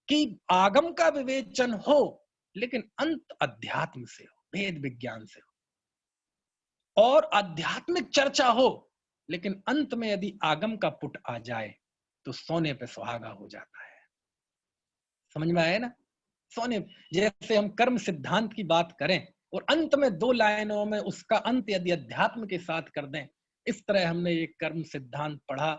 कि आगम का विवेचन हो लेकिन अंत अध्यात्म से हो, वेद विज्ञान से हो। और आध्यात्मिक चर्चा हो लेकिन अंत में यदि आगम का पुट आ जाए तो सोने पे सुहागा हो जाता है। समझ में आया ना? सोने जैसे हम कर्म सिद्धांत की बात करें और अंत में 2 लाइनों में उसका अंत यदि अध्यात्म के साथ कर दें, इस तरह हमने ये कर्म सिद्धांत पढ़ा।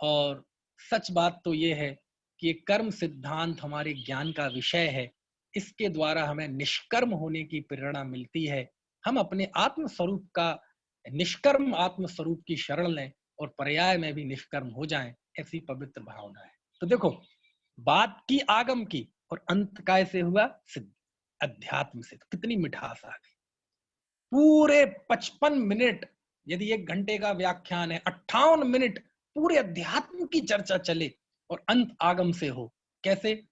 और सच बात तो ये है कि ये कर्म सिद्धांत हमारे ज्ञान का विषय है। इसके द्वारा हमें निष्कर्म होने की प्रेरणा मिलती है। हम अपने आत्म स्वरूप का, निष्कर्म आत्म स्वरूप की शरण लें और पर्याय में भी निष्कर्म हो जाएं, ऐसी पवित्र भावना है। तो देखो, बात की आगम की और अंत कैसे हुआ, सिद्ध अध्यात्म से। तो कितनी मिठास आ गई। पूरे 55 मिनट, यदि 1 घंटे का व्याख्यान है, 58 मिनट पूरे अध्यात्म की चर्चा चले और अंत आगम से हो। कैसे?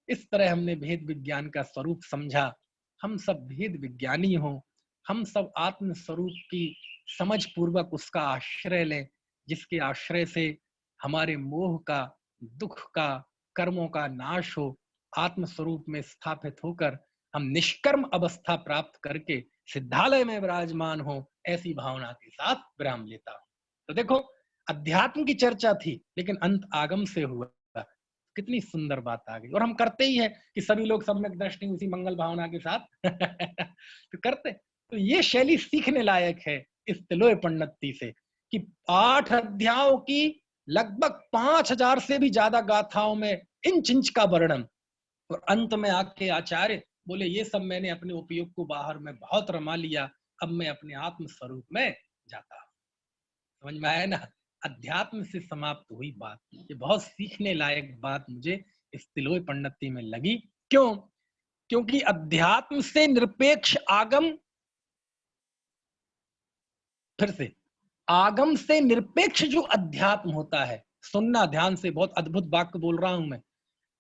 इस तरह हमने भेद विज्ञान का स्वरूप समझा। हम सब भेद विज्ञानी हों, हम सब आत्म स्वरूप की समझ पूर्वक उसका आश्रय लें, जिसके आश्रय से हमारे मोह का, दुख का, कर्मों का नाश हो, आत्म स्वरूप में स्थापित होकर हम निष्कर्म अवस्था प्राप्त करके सिद्धालय में विराजमान हो, ऐसी भावना के साथ विराम लेता हूं। तो देखो, अध्यात्म की चर्चा थी लेकिन अंत आगम से हुआ। कितनी सुंदर बात आ गई। और हम करते ही है कि सभी लोग सम्यक दृष्टि उसी मंगल भावना के साथ तो करते। तो ये शैली सीखने लायक है इस तिलोय पंडिती से, कि 8 अध्यायों की लगभग 5000 से भी ज्यादा गाथाओं में इंच इंच का वर्णन, और अंत में आके आचार्य बोले ये सब मैंने अपने उपयोग को बाहर में बहुत रमा लिया, अब मैं अपने आत्म स्वरूप में जाता हूं। समझ में आया ना? अध्यात्म से समाप्त हुई बात। ये बहुत सीखने लायक बात मुझे इस तिलोय पंडिती में लगी। क्यों? क्योंकि अध्यात्म से निरपेक्ष आगम, फिर से, आगम से निरपेक्ष जो अध्यात्म होता है, सुनना ध्यान से, बहुत अद्भुत वाक्य बोल रहा हूं मैं।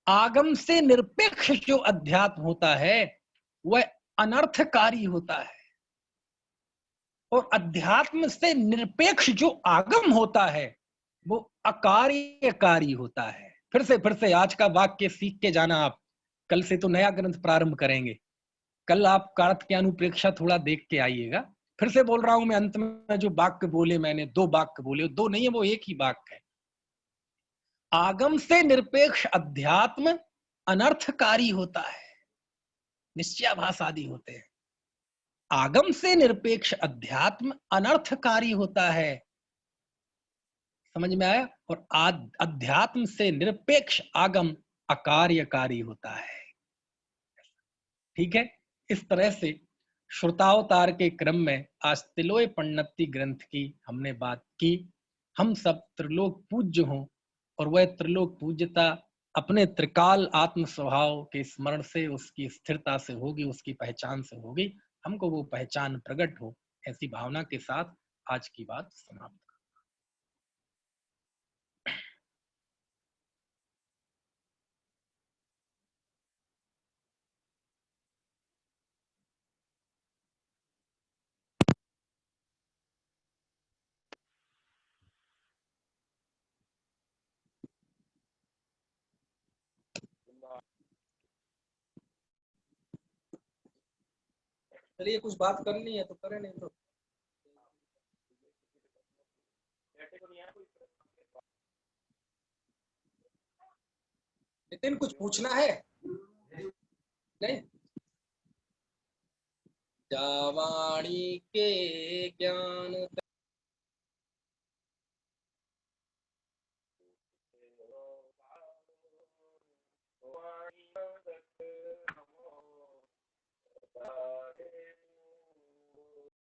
आगम से निरपेक्ष जो अध्यात्म होता है वह अनर्थकारी होता है, और अध्यात्म से निरपेक्ष जो आगम होता है वो अकार्यकारी होता है। फिर से आज का वाक्य सीख के जाना आप। कल से तो नया ग्रंथ प्रारंभ करेंगे। कल आप कार्त के अनुप्रेक्षा थोड़ा देख के आइएगा। फिर से बोल रहा हूं मैं, अंत में जो वाक्य बोले मैंने, दो वाक्य बोले, दो नहीं है, वो एक ही वाक्य है। आगम से निरपेक्ष अध्यात्म अनर्थकारी होता है, निश्चयाभास आदि होते हैं। आगम से निरपेक्ष अध्यात्म अनर्थकारी होता है, समझ में आया? और अध्यात्म से निरपेक्ष आगम अकार्यकारी होता है। ठीक है, इस तरह से श्रुतावतार के क्रम में आज तिलोय पन्नति ग्रंथ की हमने बात की। हम सब त्रिलोक पूज्य हों, और वह त्रिलोक पूज्यता अपने त्रिकाल आत्म स्वभाव के स्मरण से, उसकी स्थिरता से होगी, उसकी पहचान से होगी। हमको वो पहचान प्रकट हो, ऐसी भावना के साथ आज की बात समाप्त। चलिए, कुछ बात करनी है तो करें, नहीं तो नितिन कुछ पूछना है? नहीं, जावाणी के ज्ञान